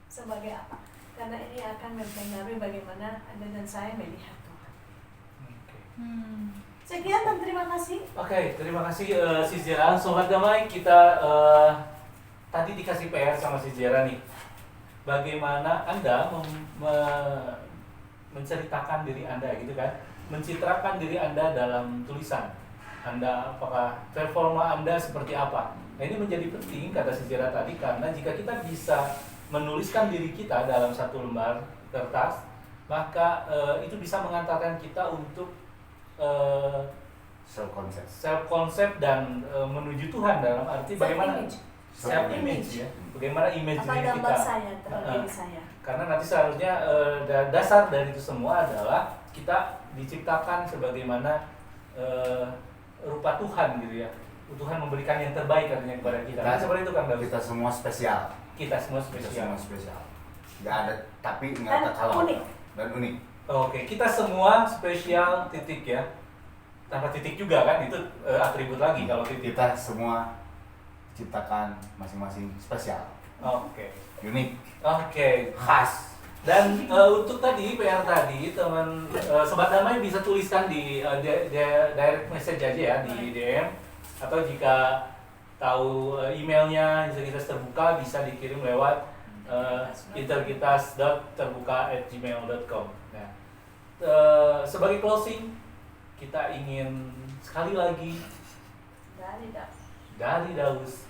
sebagai apa. Karena ini akan mempengaruhi bagaimana Anda dan saya melihat Tuhan. Sekian dan terima kasih. Oke, terima kasih Sis Jera. Sobat Damai, kita tadi dikasih PR sama Sis Jera nih. Bagaimana Anda menceritakan diri Anda gitu kan? Mencitrakan diri Anda dalam tulisan. Anda apakah performa Anda seperti apa? Nah, ini menjadi penting kata Sis Jera tadi karena jika kita bisa menuliskan diri kita dalam satu lembar kertas, maka itu bisa mengantarkan kita untuk Self concept. self concept dan menuju Tuhan dalam arti bagaimana self image ya, bagaimana image Apa diri gambar kita. saya terhadap diri saya. Karena nanti seharusnya dasar dari itu semua adalah kita diciptakan sebagaimana rupa Tuhan gitu ya. Tuhan memberikan yang terbaik katanya kepada kita. Kan seperti itu kan Daud? Kita semua spesial. Kita semua Kita spesial. semua spesial. Nggak ada, tapi nggak Dan ada kalau. unik. Dan unik. Oke, kita semua spesial titik ya. Tanpa titik juga kan itu atribut lagi kalau titik. Kita semua ciptakan masing-masing spesial. Oke. Unik. Oke. Khas. Dan untuk tadi PR tadi teman Sobat Damai bisa tuliskan di direct message aja ya di DM atau jika tahu emailnya Integritas Terbuka bisa dikirim lewat interkitas.terbuka@gmail.com. Nah, sebagai closing kita ingin sekali lagi dari Daus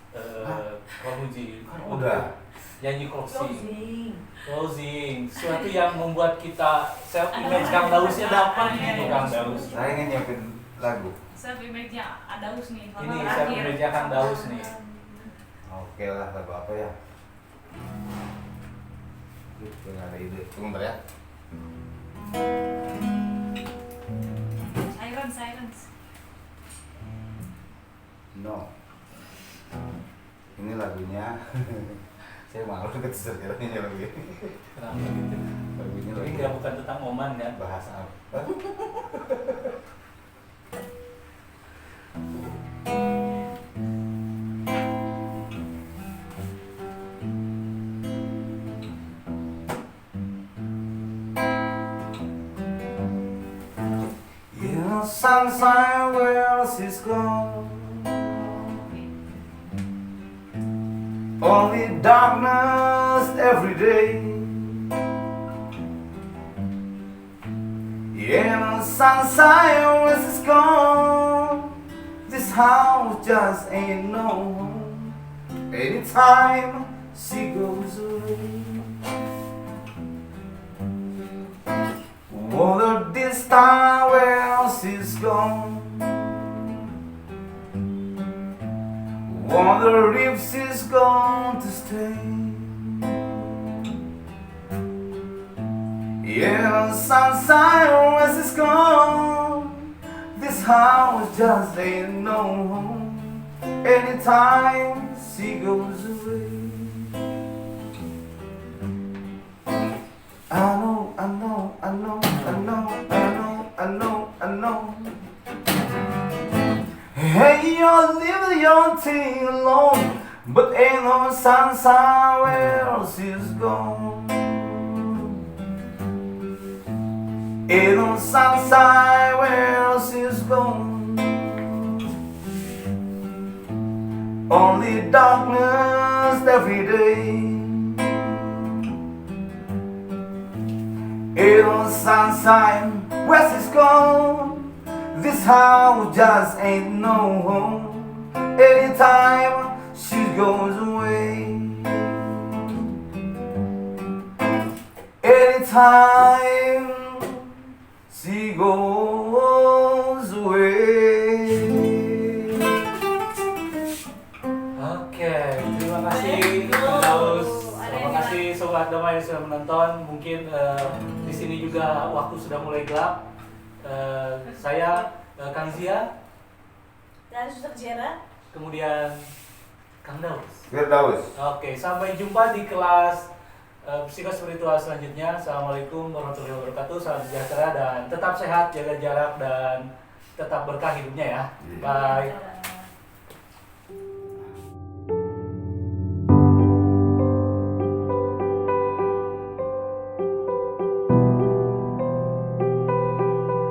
Komuji Udah. nyanyi closing sesuatu yang membuat kita self image Kang Dausnya dapat gitu Kang Daus. Saya ingin nyiapin lagu. Self image-nya Daus nih. Ini self image Kang Daus nih. Oke lah, lagu apa ya? Nggak ada ide. Tunggu bentar ya. Silence. No. Ini lagunya. Saya malu keterserannya lagu ini. Kenapa gitu? Lagunya Ini lagi nggak bukan tentang Oman kan? bahasa apa? Yeah, sunshine, where else is gone? Only darkness every day. Yeah, sunshine, where else is gone? This house just ain't no home. Anytime she goes away. Wonder this time where she's gone. Wonder if she's going to stay. Yeah, sunshine when she's gone. This house just ain't no home. Anytime she goes away. I know, I know, I know, I know, I know, I know, I know. Hey, you're living your thing alone, but ain't no sunshine where she's gone. Ain't no sunshine where she's gone. Only darkness every day. Ain't no sunshine where she's gone. This house just ain't no home. Anytime she goes away. Anytime she goes away. Oke, terima kasih Kang Daus. Terima kasih Sobat Damai yang sudah menonton. Mungkin di sini juga waktu sudah mulai gelap. Saya Kang Zia, Dan Suster Jera. kemudian Kang Daus. Firdaus. Oke, sampai jumpa di kelas psikospiritual selanjutnya. Assalamualaikum warahmatullahi wabarakatuh. Salam sejahtera dan tetap sehat, jaga jarak dan tetap berkah hidupnya ya. Bye.